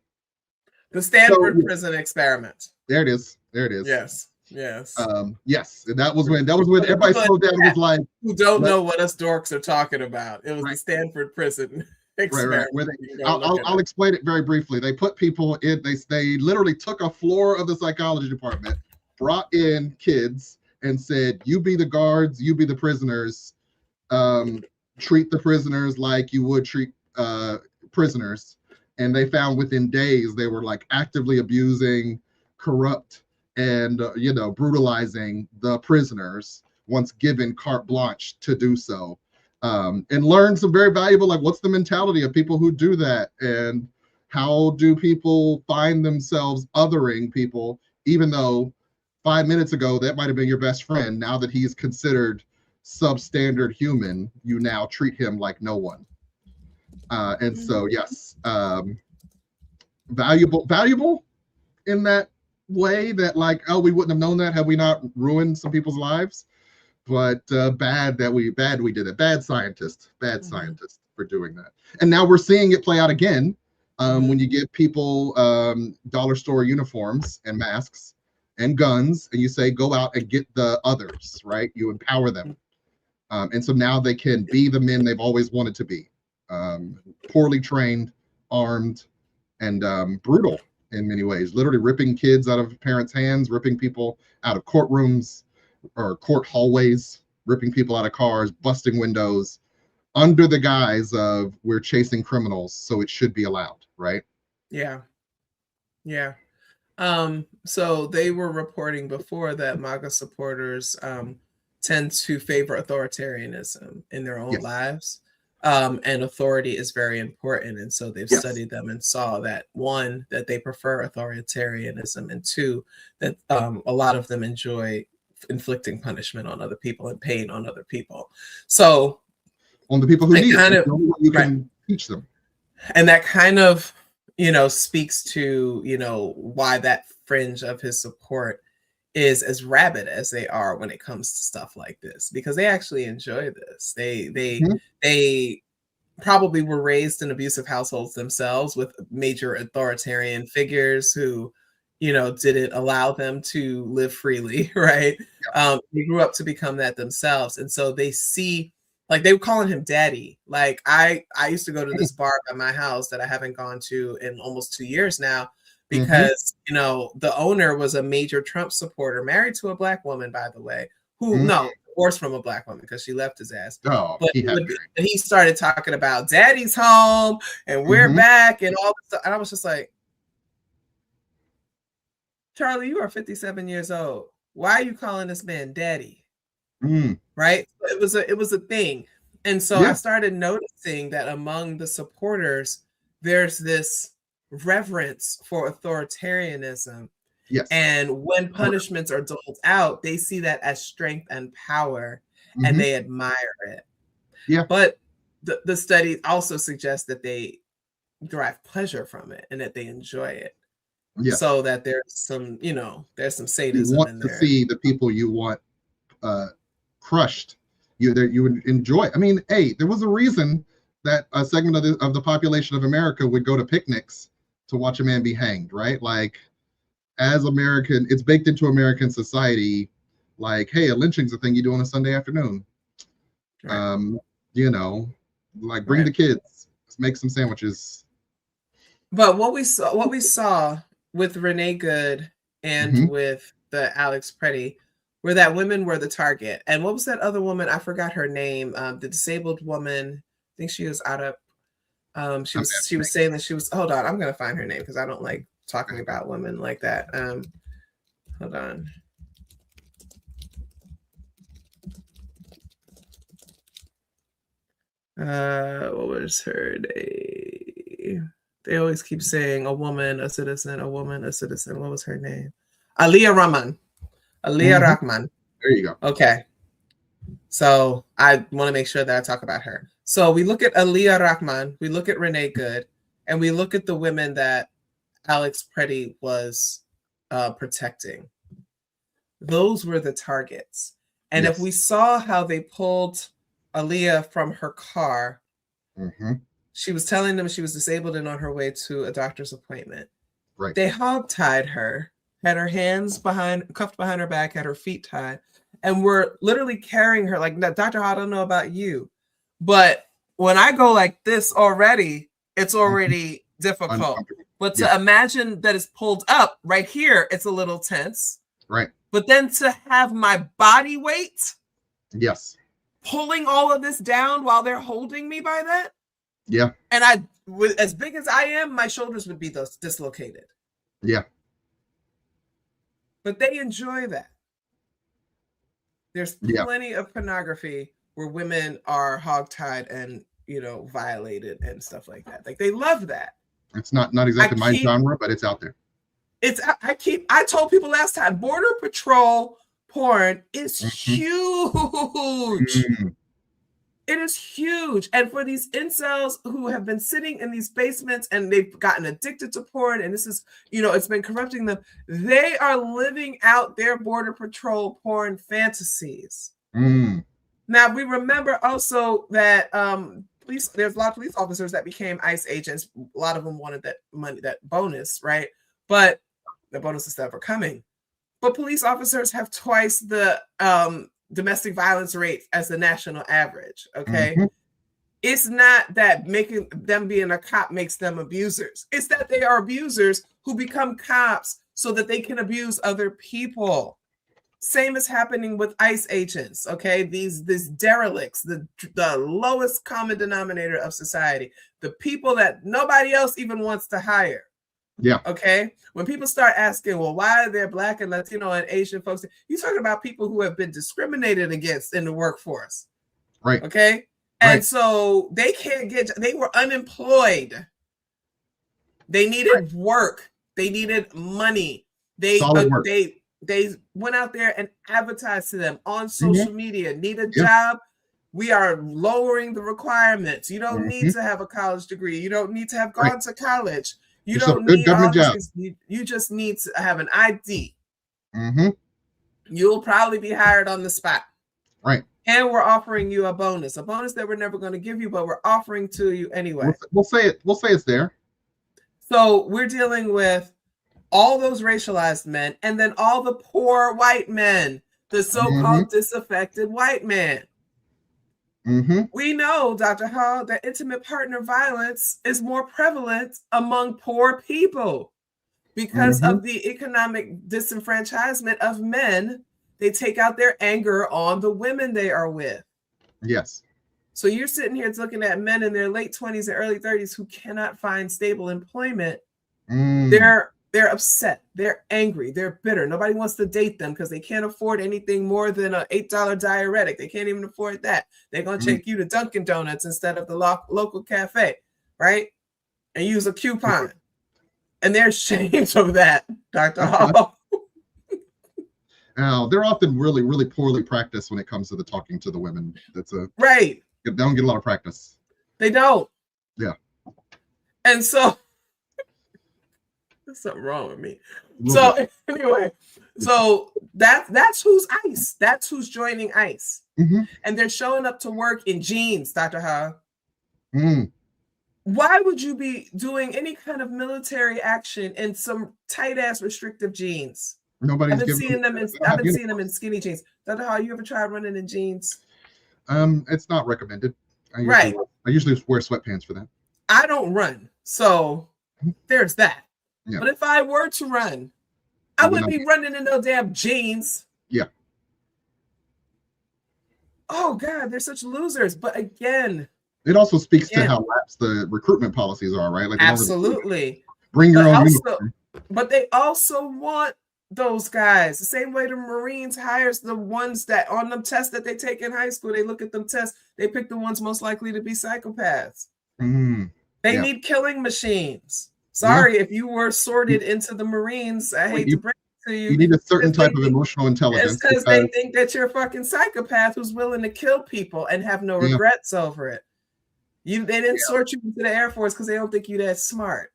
E: The Stanford prison experiment.
F: There it is.
E: Yes.
F: Yes. And that was when everybody slowed down and was like,
E: who don't know what us dorks are talking about. It was the Stanford prison experiment.
F: Right. I'll explain it very briefly. They put people in, they literally took a floor of the psychology department, brought in kids and said, you be the guards, you be the prisoners, treat the prisoners like you would treat prisoners. And they found within days they were like actively abusing, corrupt, and brutalizing the prisoners once given carte blanche to do so, and learn some very valuable, like, what's the mentality of people who do that, and how do people find themselves othering people, even though 5 minutes ago that might have been your best friend. Now that he's considered substandard human, you now treat him like no one. And so yes, valuable in that way, that like, oh, we wouldn't have known that had we not ruined some people's lives, but bad we did it. Bad scientists for doing that. And now we're seeing it play out again when you give people dollar store uniforms and masks and guns, and you say, go out and get the others, right? You empower them. And so now they can be the men they've always wanted to be. Poorly trained, armed, and brutal in many ways, literally ripping kids out of parents' hands, ripping people out of courtrooms or court hallways, ripping people out of cars, busting windows, under the guise of we're chasing criminals, so it should be allowed, right?
E: Yeah. So they were reporting before that MAGA supporters tend to favor authoritarianism in their own lives. And authority is very important. And so they've studied them and saw that, one, that they prefer authoritarianism, and two, that a lot of them enjoy inflicting punishment on other people and pain on other people. So
F: on the people who need it, you can teach them.
E: And that kind of, speaks to, why that fringe of his support is as rabid as they are when it comes to stuff like this, because they actually enjoy this. They probably were raised in abusive households themselves with major authoritarian figures who, didn't allow them to live freely, right? They grew up to become that themselves. And so they see, like, they were calling him daddy. Like, I used to go to this bar by my house that I haven't gone to in almost 2 years now, because the owner was a major Trump supporter, married to a Black woman, by the way, who divorced from a Black woman because she left his ass. But he started talking about daddy's home and we're back and all this stuff. And I was just like, Charlie, you are 57 years old. Why are you calling this man daddy? Right? It was a thing. And so I started noticing that among the supporters, there's this reverence for authoritarianism. And when punishments are doled out, they see that as strength and power, and they admire it. But the study also suggests that they derive pleasure from it and that they enjoy it.
F: Yes.
E: So that there's some, there's some sadism
F: You want
E: in
F: to
E: there.
F: see the people you want crushed. You would enjoy. I mean, hey, there was a reason that a segment of the population of America would go to picnics to watch a man be hanged, right? Like, as American, it's baked into American society. Like, hey, a lynching's a thing you do on a Sunday afternoon.
E: Right.
F: Like bring the kids, let's make some sandwiches.
E: But what we saw with Renee Good and with the Alex Pretty were that women were the target. And what was that other woman? I forgot her name. The disabled woman. I think she was out of. She was saying that she was. Hold on, I'm gonna find her name because I don't like talking about women like that. Hold on. What was her name? They always keep saying a woman, a citizen, a woman, a citizen. What was her name? Aliyah Rahman. Aliyah Rahman.
F: There you go.
E: Okay. So I want to make sure that I talk about her. So we look at Aliyah Rahman, we look at Renee Good, and we look at the women that Alex Pretty was protecting. Those were the targets. And if we saw how they pulled Aliyah from her car, she was telling them she was disabled and on her way to a doctor's appointment.
F: Right.
E: They hog-tied her, had her hands cuffed behind her back, had her feet tied, and were literally carrying her. Like, Dr. I don't know about you, but when I go like this already, it's already difficult. But to imagine that it's pulled up right here, it's a little tense.
F: Right.
E: But then to have my body weight pulling all of this down while they're holding me by that.
F: Yeah.
E: And as big as I am, my shoulders would be dislocated.
F: Yeah.
E: But they enjoy that. There's plenty of pornography where women are hogtied and, violated and stuff like that. Like, they love that.
F: It's not exactly my genre, but it's out there.
E: I told people last time, Border Patrol porn is huge. It is huge. And for these incels who have been sitting in these basements and they've gotten addicted to porn, and this is, it's been corrupting them, they are living out their Border Patrol porn fantasies. Now, we remember also that there's a lot of police officers that became ICE agents. A lot of them wanted that money, that bonus, right? But the bonus is never coming. But police officers have twice the domestic violence rate as the national average. Okay. It's not that making them being a cop makes them abusers. It's that they are abusers who become cops so that they can abuse other people. Same is happening with ICE agents. Okay. These derelicts, the lowest common denominator of society, the people that nobody else even wants to hire.
F: Yeah.
E: Okay. When people start asking, well, why are there Black and Latino and Asian folks? You're talking about people who have been discriminated against in the workforce.
F: Right.
E: Okay. And so they they were unemployed. They needed work. They needed money. They went out there and advertised to them on social media, need a job. We are lowering the requirements. You don't need to have a college degree. You don't need to have gone to college. You don't need all these things. You just need to have an ID. You'll probably be hired on the spot.
F: Right.
E: And we're offering you a bonus that we're never going to give you, but we're offering to you anyway.
F: We'll say it's there.
E: So we're dealing with all those racialized men and then all the poor white men, the so-called disaffected white man. We know, Dr. Hall, that intimate partner violence is more prevalent among poor people because of the economic disenfranchisement of men. They take out their anger on the women they are with.
F: Yes.
E: So you're sitting here looking at men in their late 20s and early 30s who cannot find stable employment. They're upset. They're angry. They're bitter. Nobody wants to date them because they can't afford anything more than an $8 diuretic. They can't even afford that. They're going to take you to Dunkin' Donuts instead of the local cafe, right? And use a coupon. And they're ashamed of that, Dr. Hall.
F: Now, they're often really, really poorly practiced when it comes to the talking to the women.
E: Right.
F: They don't get a lot of practice.
E: They don't.
F: Yeah.
E: And so There's something wrong with me. So anyway, so that's who's ICE. That's who's joining ICE. And they're showing up to work in jeans, Dr. Ha. Why would you be doing any kind of military action in some tight ass restrictive jeans? I've been seeing them in skinny jeans. Dr. Ha, you ever tried running in jeans?
F: It's not recommended. I usually wear sweatpants for that.
E: I don't run, so there's that. But if I were to run, I wouldn't be running in no damn jeans.
F: Yeah.
E: Oh God, they're such losers. But again,
F: it also speaks to how lax the recruitment policies are, right? Like
E: absolutely.
F: Bring your own uniform.
E: But they also want those guys the same way the Marines hires the ones that on them tests that they take in high school. They look at them tests. They pick the ones most likely to be psychopaths. They need killing machines. Sorry, if you were sorted into the Marines, I hate to bring it to you.
F: You need a certain type of emotional intelligence.
E: It's because they think that you're a fucking psychopath who's willing to kill people and have no regrets over it. They didn't sort you into the Air Force because they don't think you're that smart.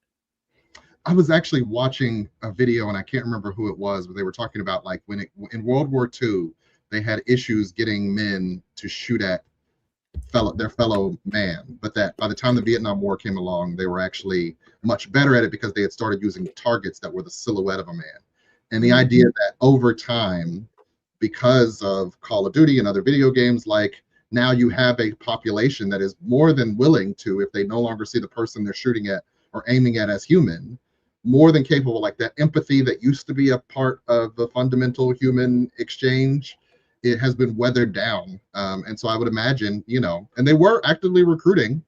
F: I was actually watching a video, and I can't remember who it was, but they were talking about like in World War II, they had issues getting men to shoot at their fellow man, but that by the time the Vietnam War came along, they were actually much better at it because they had started using targets that were the silhouette of a man. And the idea that over time, because of Call of Duty and other video games, like now you have a population that is more than willing to, if they no longer see the person they're shooting at or aiming at as human, more than capable, like that empathy that used to be a part of the fundamental human exchange, it has been weathered down. And so I would imagine, and they were actively recruiting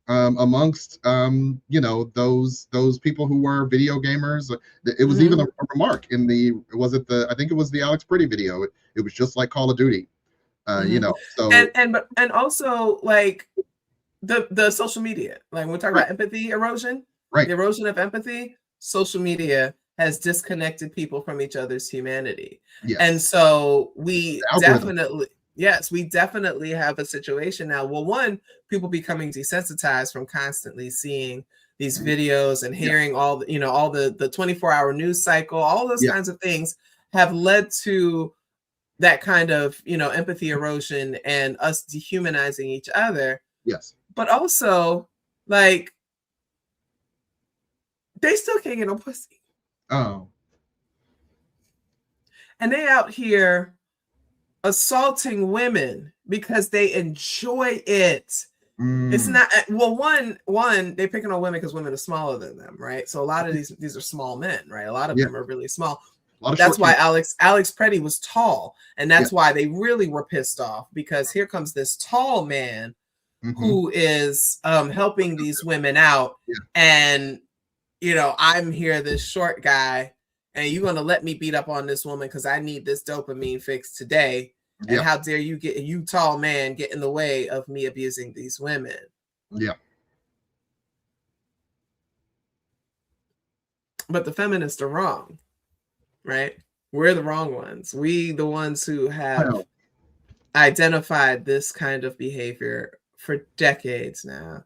F: amongst, those people who were video gamers. It was even a remark in I think it was the Alex Pretty video. It was just like Call of Duty, so.
E: And also like the social media, like when we talk about empathy erosion, the erosion of empathy, social media has disconnected people from each other's humanity. And so we definitely have a situation now. Well, one, people becoming desensitized from constantly seeing these videos and hearing all the 24-hour news cycle, all those kinds of things have led to that kind of, empathy erosion and us dehumanizing each other.
F: Yes.
E: But also, like, they still can't get no pussy.
F: Oh.
E: And they out here assaulting women because they enjoy it. It's not one they're picking on women because women are smaller than them, right? So a lot of these are small men, right? A lot of them are really small. That's why Alex Pretty was tall, and that's why they really were pissed off, because here comes this tall man who is helping these women out, and I'm here, this short guy, and you're gonna let me beat up on this woman because I need this dopamine fix today. And how dare you tall man get in the way of me abusing these women?
F: Yeah.
E: But the feminists are wrong, right? We're the wrong ones. We the ones who have identified this kind of behavior for decades now,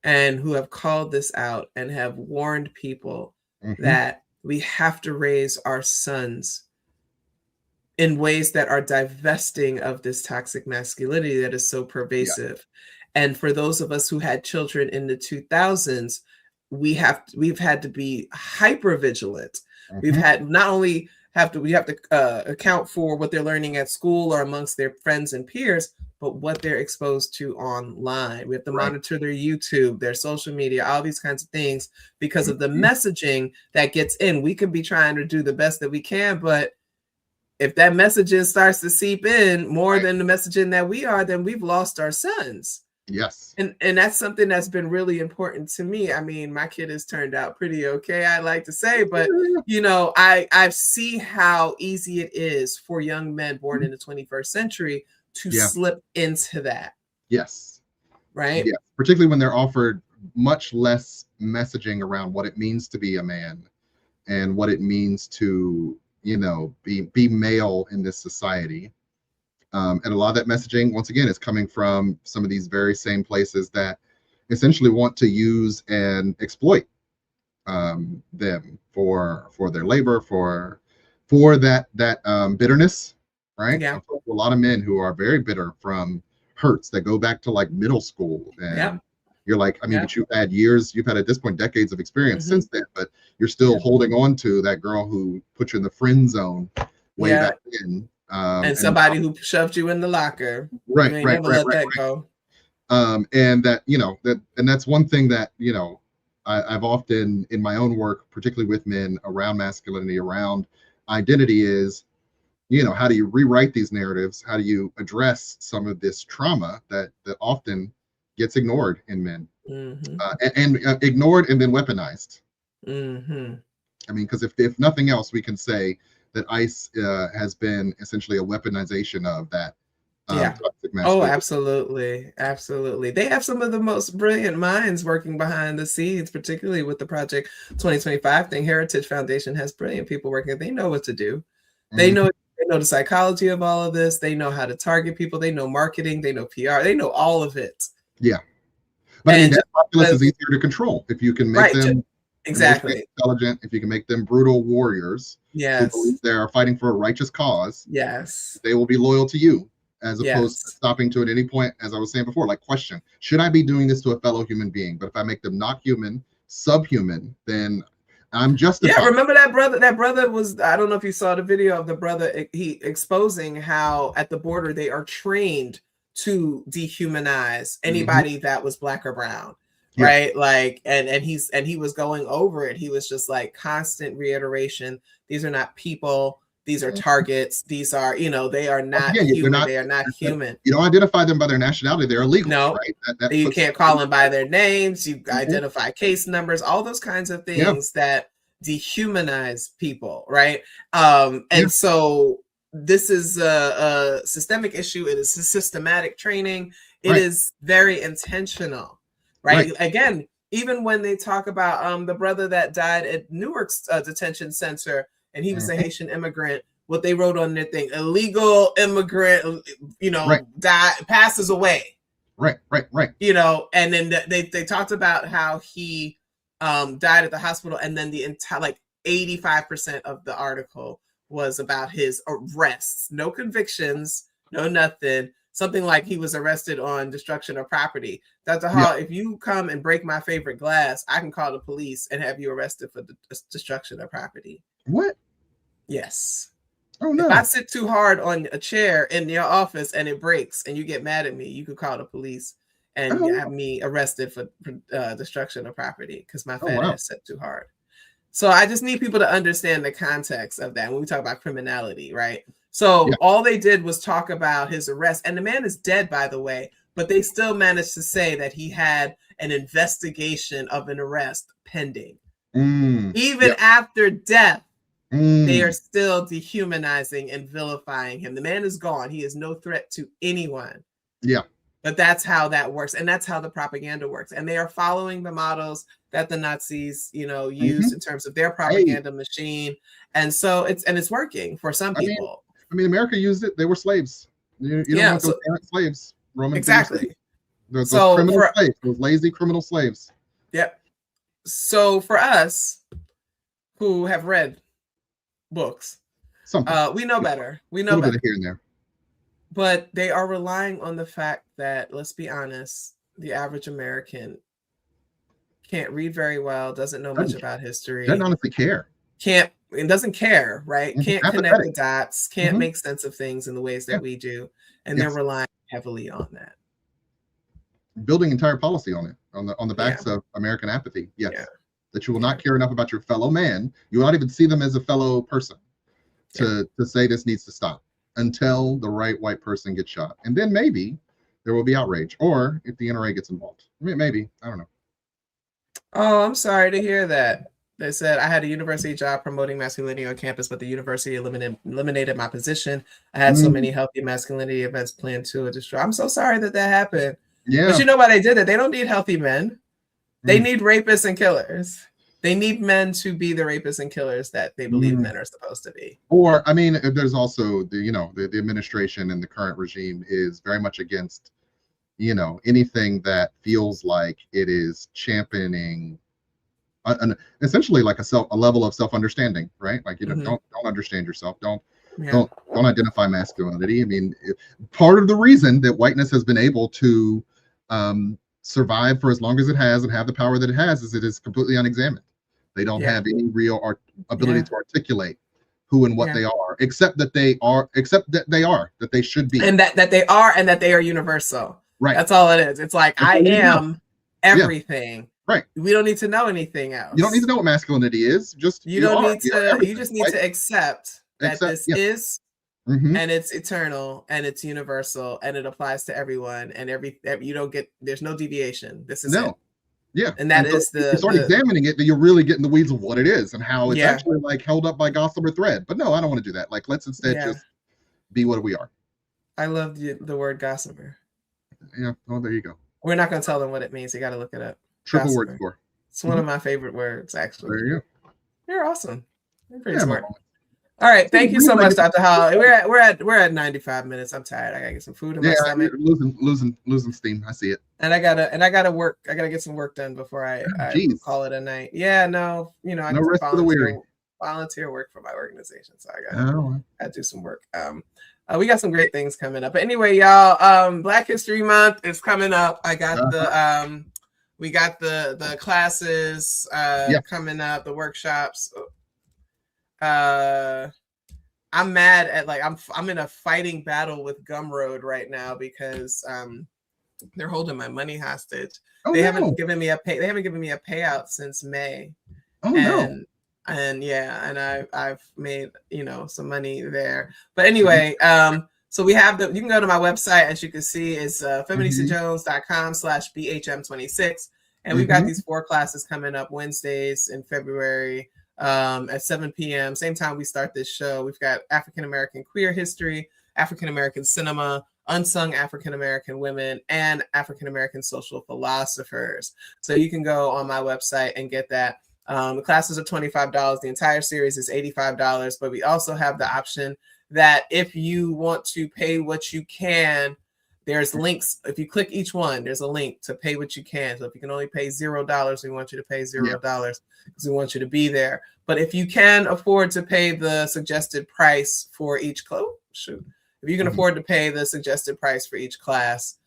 E: and who have called this out and have warned people that we have to raise our sons in ways that are divesting of this toxic masculinity that is so pervasive. And for those of us who had children in the 2000s, we've had to be hyper vigilant. We've had we have to account for what they're learning at school or amongst their friends and peers, but what they're exposed to online. We have to monitor their YouTube, their social media, all these kinds of things, because of the messaging that gets in. We could be trying to do the best that we can, but if that messaging starts to seep in more than the messaging that we are, then we've lost our sons.
F: Yes.
E: And that's something that's been really important to me. I mean, my kid has turned out pretty okay, I like to say, but I see how easy it is for young men born in the 21st century to slip into that.
F: Yes.
E: Right?
F: Yeah. Particularly when they're offered much less messaging around what it means to be a man and what it means to be male in this society. And a lot of that messaging, once again, is coming from some of these very same places that essentially want to use and exploit them for their labor, for that bitterness, right?
E: Yeah.
F: I've talked to a lot of men who are very bitter from hurts that go back to like middle school, and you're like, I mean, but you've had at this point decades of experience since then, but you're still holding on to that girl who put you in the friend zone way back then.
E: And somebody who shoved you in the locker.
F: Right,
E: you ain't
F: right,
E: never
F: right,
E: let
F: right,
E: that
F: right.
E: go.
F: And that, and that's one thing that, I've often in my own work, particularly with men around masculinity, around identity is, how do you rewrite these narratives? How do you address some of this trauma that often gets ignored in men, and ignored and then weaponized? I mean, because if nothing else, we can say that ICE has been essentially a weaponization of that. Toxic masculinity.
E: Absolutely. They have some of the most brilliant minds working behind the scenes, particularly with the Project 2025 thing. Heritage Foundation has brilliant people working. They know what to do. They know the psychology of all of this. They know how to target people. They know marketing. They know PR. They know all of it.
F: Yeah. But I mean, that populace is easier to control if you can make them
E: exactly
F: intelligent, if you can make them brutal warriors who believe they are fighting for a righteous cause.
E: Yes.
F: They will be loyal to you, as opposed to stopping to at any point, as I was saying before, like question, should I be doing this to a fellow human being? But if I make them not human, subhuman, then I'm justified.
E: Yeah, remember that brother? That brother was, I don't know if you saw the video of the brother, he exposing how at the border they are trained to dehumanize anybody that was Black or brown. Right. Like, and he was going over it. He was just like constant reiteration. These are not people. These are targets. These are, they are not human. They are not human.
F: You don't identify them by their nationality. They're illegal.
E: No,
F: right?
E: You can't call them by their names. You identify case numbers, all those kinds of things that dehumanize people. Right. And so this is a systemic issue. It is systematic training. It is very intentional. Right. Again, even when they talk about the brother that died at Newark's detention center, and he was a Haitian immigrant, what they wrote on their thing, illegal immigrant, passes away.
F: Right.
E: And then they talked about how he died at the hospital, and then the entire, like 85% of the article was about his arrests. No convictions, no nothing. Something like he was arrested on destruction of property. Dr. Hall, if you come and break my favorite glass, I can call the police and have you arrested for the destruction of property.
F: What?
E: Yes.
F: Oh, no.
E: If I sit too hard on a chair in your office and it breaks and you get mad at me, you could call the police and have me arrested for destruction of property because my fat ass sat too hard. So I just need people to understand the context of that when we talk about criminality, right? So all they did was talk about his arrest, and the man is dead, by the way, but they still managed to say that he had an investigation of an arrest pending. Even after death, they are still dehumanizing and vilifying him. The man is gone. He is no threat to anyone.
F: Yeah.
E: But that's how that works. And that's how the propaganda works. And they are following the models that the Nazis, used in terms of their propaganda machine. And so it's working for some people.
F: I mean, America used it. They were slaves. You don't want those slaves. Roman
E: exactly.
F: Those criminal slaves, those lazy criminal slaves.
E: Yep. So for us who have read books, we know better. We know better.
F: Here and there.
E: But they are relying on the fact that, let's be honest, the average American can't read very well, doesn't know much about history.
F: Doesn't honestly care.
E: Doesn't care, right? Can't connect the dots, can't make sense of things in the ways that we do. And they're relying heavily on that.
F: Building entire policy on it, on the backs of American apathy. Yes. Yeah. That you will not care enough about your fellow man. You will not even see them as a fellow person to say this needs to stop until the right white person gets shot. And then maybe there will be outrage. Or if the NRA gets involved. Maybe. I don't know.
E: Oh, I'm sorry to hear that. They said I had a university job promoting masculinity on campus, but the university eliminated my position. I had so many healthy masculinity events planned to destroy. I'm so sorry that happened.
F: Yeah.
E: But you know why they did it? They don't need healthy men. They need rapists and killers. They need men to be the rapists and killers that they believe men are supposed to be.
F: Or, I mean, there's also the administration and the current regime is very much against, anything that feels like it is championing essentially like a level of self-understanding, right? Like, you know, don't understand yourself, don't identify masculinity. I mean, part of the reason that whiteness has been able to survive for as long as it has and have the power that it has is it is completely unexamined. They don't have any real ability to articulate who and what they are, except that they should be,
E: and that they are, and that they are universal.
F: Right.
E: That's all it is. It's like, I am everything.
F: Right.
E: We don't need to know anything else.
F: You don't need to know what masculinity is. Just
E: you just need to accept that this is, and it's eternal, and it's universal, and it applies to everyone, and you don't get, there's no deviation. This is it.
F: Yeah,
E: and that is
F: you start examining it, that you're really getting the weeds of what it is and how it's actually like held up by gossamer thread. But no, I don't want to do that. Like, let's instead just be what we are.
E: I love the word gossamer.
F: Yeah. Oh, there you go.
E: We're not going to tell them what it means. You got to look it up.
F: Triple
E: Gossamer.
F: word score.
E: It's one of my favorite words, actually.
F: There you go.
E: You're awesome. You're pretty smart. All right, thank you so much, Dr. Hall. We're at 95 minutes. I'm tired. I gotta get some food in my stomach.
F: Losing steam. I see it.
E: And I gotta work. I gotta get some work done before I call it a night. Yeah, no, you know, I
F: no rest for the weary.
E: Volunteer work for my organization, so I gotta do some work. We got some great things coming up. But anyway, y'all, Black History Month is coming up. I got we got the classes coming up, the workshops. I'm mad at, like, I'm in a fighting battle with Gumroad right now because they're holding my money hostage. They haven't given me a payout since May. I've made, you know, some money there. But anyway, so we have you can go to my website, as you can see, is feminisajones.com/BHM26. And we've got these 4 classes coming up Wednesdays in February at 7 p.m. Same time we start this show. We've got African-American queer history, African-American cinema, unsung African-American women, and African-American social philosophers. So you can go on my website and get that. The classes are $25. The entire series is $85. But we also have the option that if you want to pay what you can, there's links. If you click each one, there's a link to pay what you can. So if you can only pay $0, we want you to pay $0 because we want you to be there. But if you can afford to pay the suggested price for each if you can afford to pay the suggested price for each class,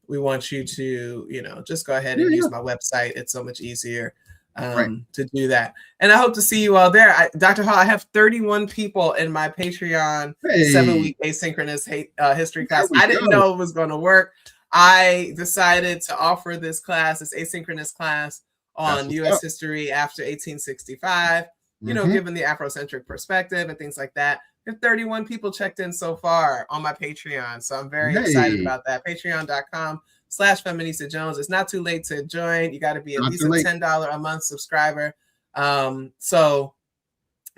E: we want you to, you know, just go ahead and use my website. It's so much easier to do that. And I hope to see you all there. Dr. Hall, I have 31 people in my Patreon 7-week asynchronous history class. I didn't know it was going to work. I decided to offer this class, this asynchronous class on U.S. history after 1865, you know, given the Afrocentric perspective and things like that. There are 31 people checked in so far on my Patreon. So I'm very excited about that. Patreon.com/FeminisaJones. It's not too late to join. You got to be at least a $10 a month subscriber. So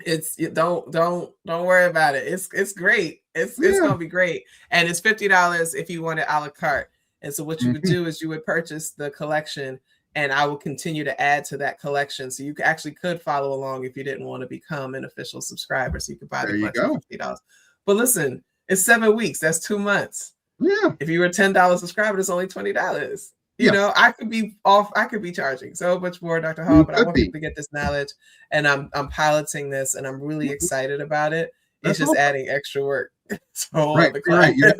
E: it's don't worry about it. It's great. It's gonna be great. And it's $50 if you want it a la carte. And so what you would do is you would purchase the collection, and I will continue to add to that collection. So you actually could follow along if you didn't want to become an official subscriber. So you could buy the collection for $50. But listen, it's 7 weeks. That's 2 months.
F: Yeah.
E: If you were a $10 subscriber, it's only $20. You know, I could be charging so much more, Dr. Hall, but I want people to get this knowledge, and I'm piloting this, and I'm really excited about it. It's just adding extra work.
F: Right. You're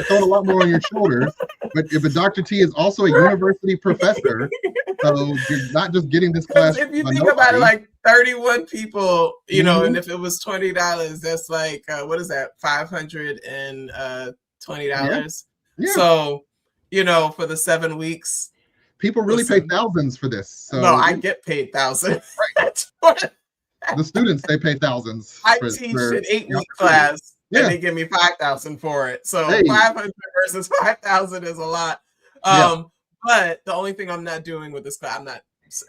F: throwing a lot more on your shoulders. But Dr. T is also a university professor, so you're not just getting this class.
E: If you think about it, like 31 people, you know, and if it was $20, that's like what is that? $520. Yeah. So, you know, for the 7 weeks,
F: people really pay thousands for this. So
E: no, I get paid thousands.
F: Right. The students, they pay thousands.
E: I teach an 8-week class, and they give me $5,000 for it. So 500 versus 5,000 is a lot. But the only thing I'm not doing with this class, I'm not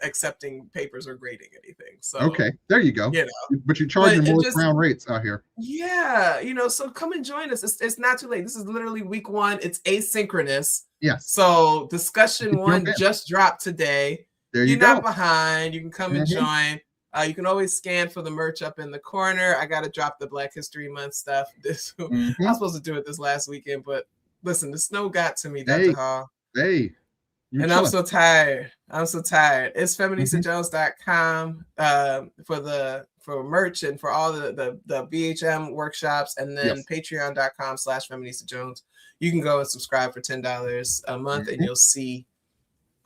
E: accepting papers or grading anything. So
F: there you go.
E: You know,
F: but you're charging more crown rates out here.
E: Yeah, you know, so come and join us. It's not too late. This is literally week 1. It's asynchronous.
F: Yes.
E: So discussion 1 just dropped today.
F: You're
E: not behind. You can come and join. You can always scan for the merch up in the corner. I got to drop the Black History Month stuff. I was supposed to do it this last weekend, but listen, the snow got to me, Dr. Hall.
F: Hey. You're
E: and
F: chilling.
E: I'm so tired. I'm so tired. It's feministajones.com for merch and for all the BHM workshops, and then patreon.com/feministajones. You can go and subscribe for $10 a month, and you'll see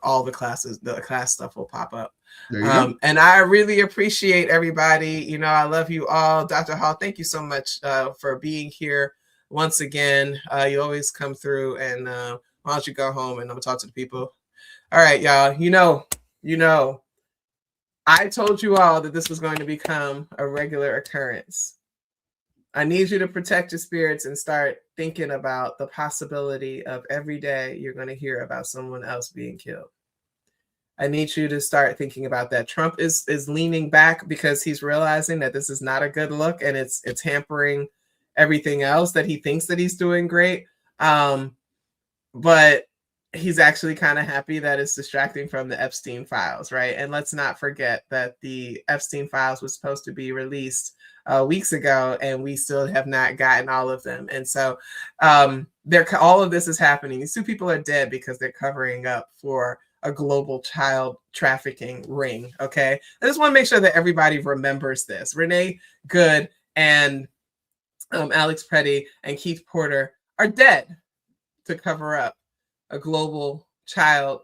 E: all the classes. The class stuff will pop up.
F: There you go.
E: And I really appreciate everybody. You know, I love you all. Dr. Hall, thank you so much for being here once again. You always come through, and why don't you go home and I'm gonna talk to the people. All right, y'all. You know, I told you all that this was going to become a regular occurrence. I need you to protect your spirits and start thinking about the possibility of every day you're going to hear about someone else being killed. I need you to start thinking about that. Trump is leaning back because he's realizing that this is not a good look, and it's hampering everything else that he thinks that he's doing great. But he's actually kind of happy that it's distracting from the Epstein files, right? And let's not forget that the Epstein files was supposed to be released weeks ago, and we still have not gotten all of them. And so all of this is happening. These two people are dead because they're covering up for a global child trafficking ring. Okay, I just want to make sure that everybody remembers this. Renee Good and Alex Petty and Keith Porter are dead to cover up a global child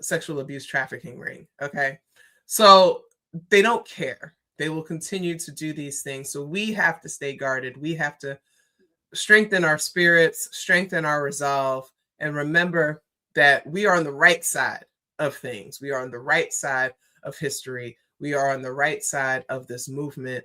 E: sexual abuse trafficking ring. Okay, so they don't care. They will continue to do these things. So we have to stay guarded. We have to strengthen our spirits, strengthen our resolve, and remember that we are on the right side of things. We are on the right side of history. We are on the right side of this movement.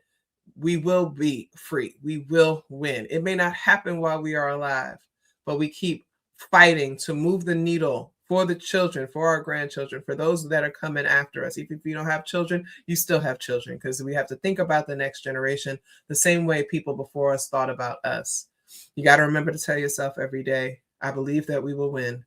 E: We will be free. We will win. It may not happen while we are alive, but we keep fighting to move the needle for the children, for our grandchildren, for those that are coming after us. Even if you don't have children, you still have children, because we have to think about the next generation the same way people before us thought about us. You got to remember to tell yourself every day, I believe that we will win.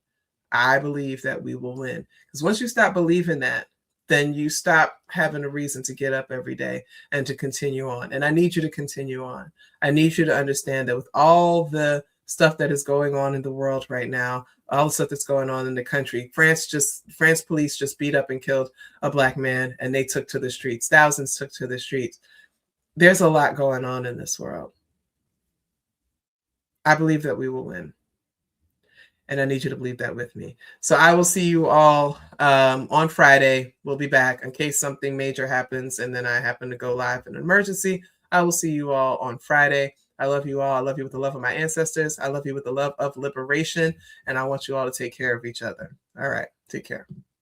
E: I believe that we will win. Because once you stop believing that, then you stop having a reason to get up every day and to continue on. And I need you to continue on. I need you to understand that with all the stuff that is going on in the world right now, all the stuff that's going on in the country, France police just beat up and killed a Black man, and they took to the streets. Thousands took to the streets. There's a lot going on in this world. I believe that we will win. And I need you to believe that with me. So I will see you all on Friday. We'll be back in case something major happens and then I happen to go live in an emergency. I will see you all on Friday. I love you all. I love you with the love of my ancestors. I love you with the love of liberation. And I want you all to take care of each other. All right. Take care.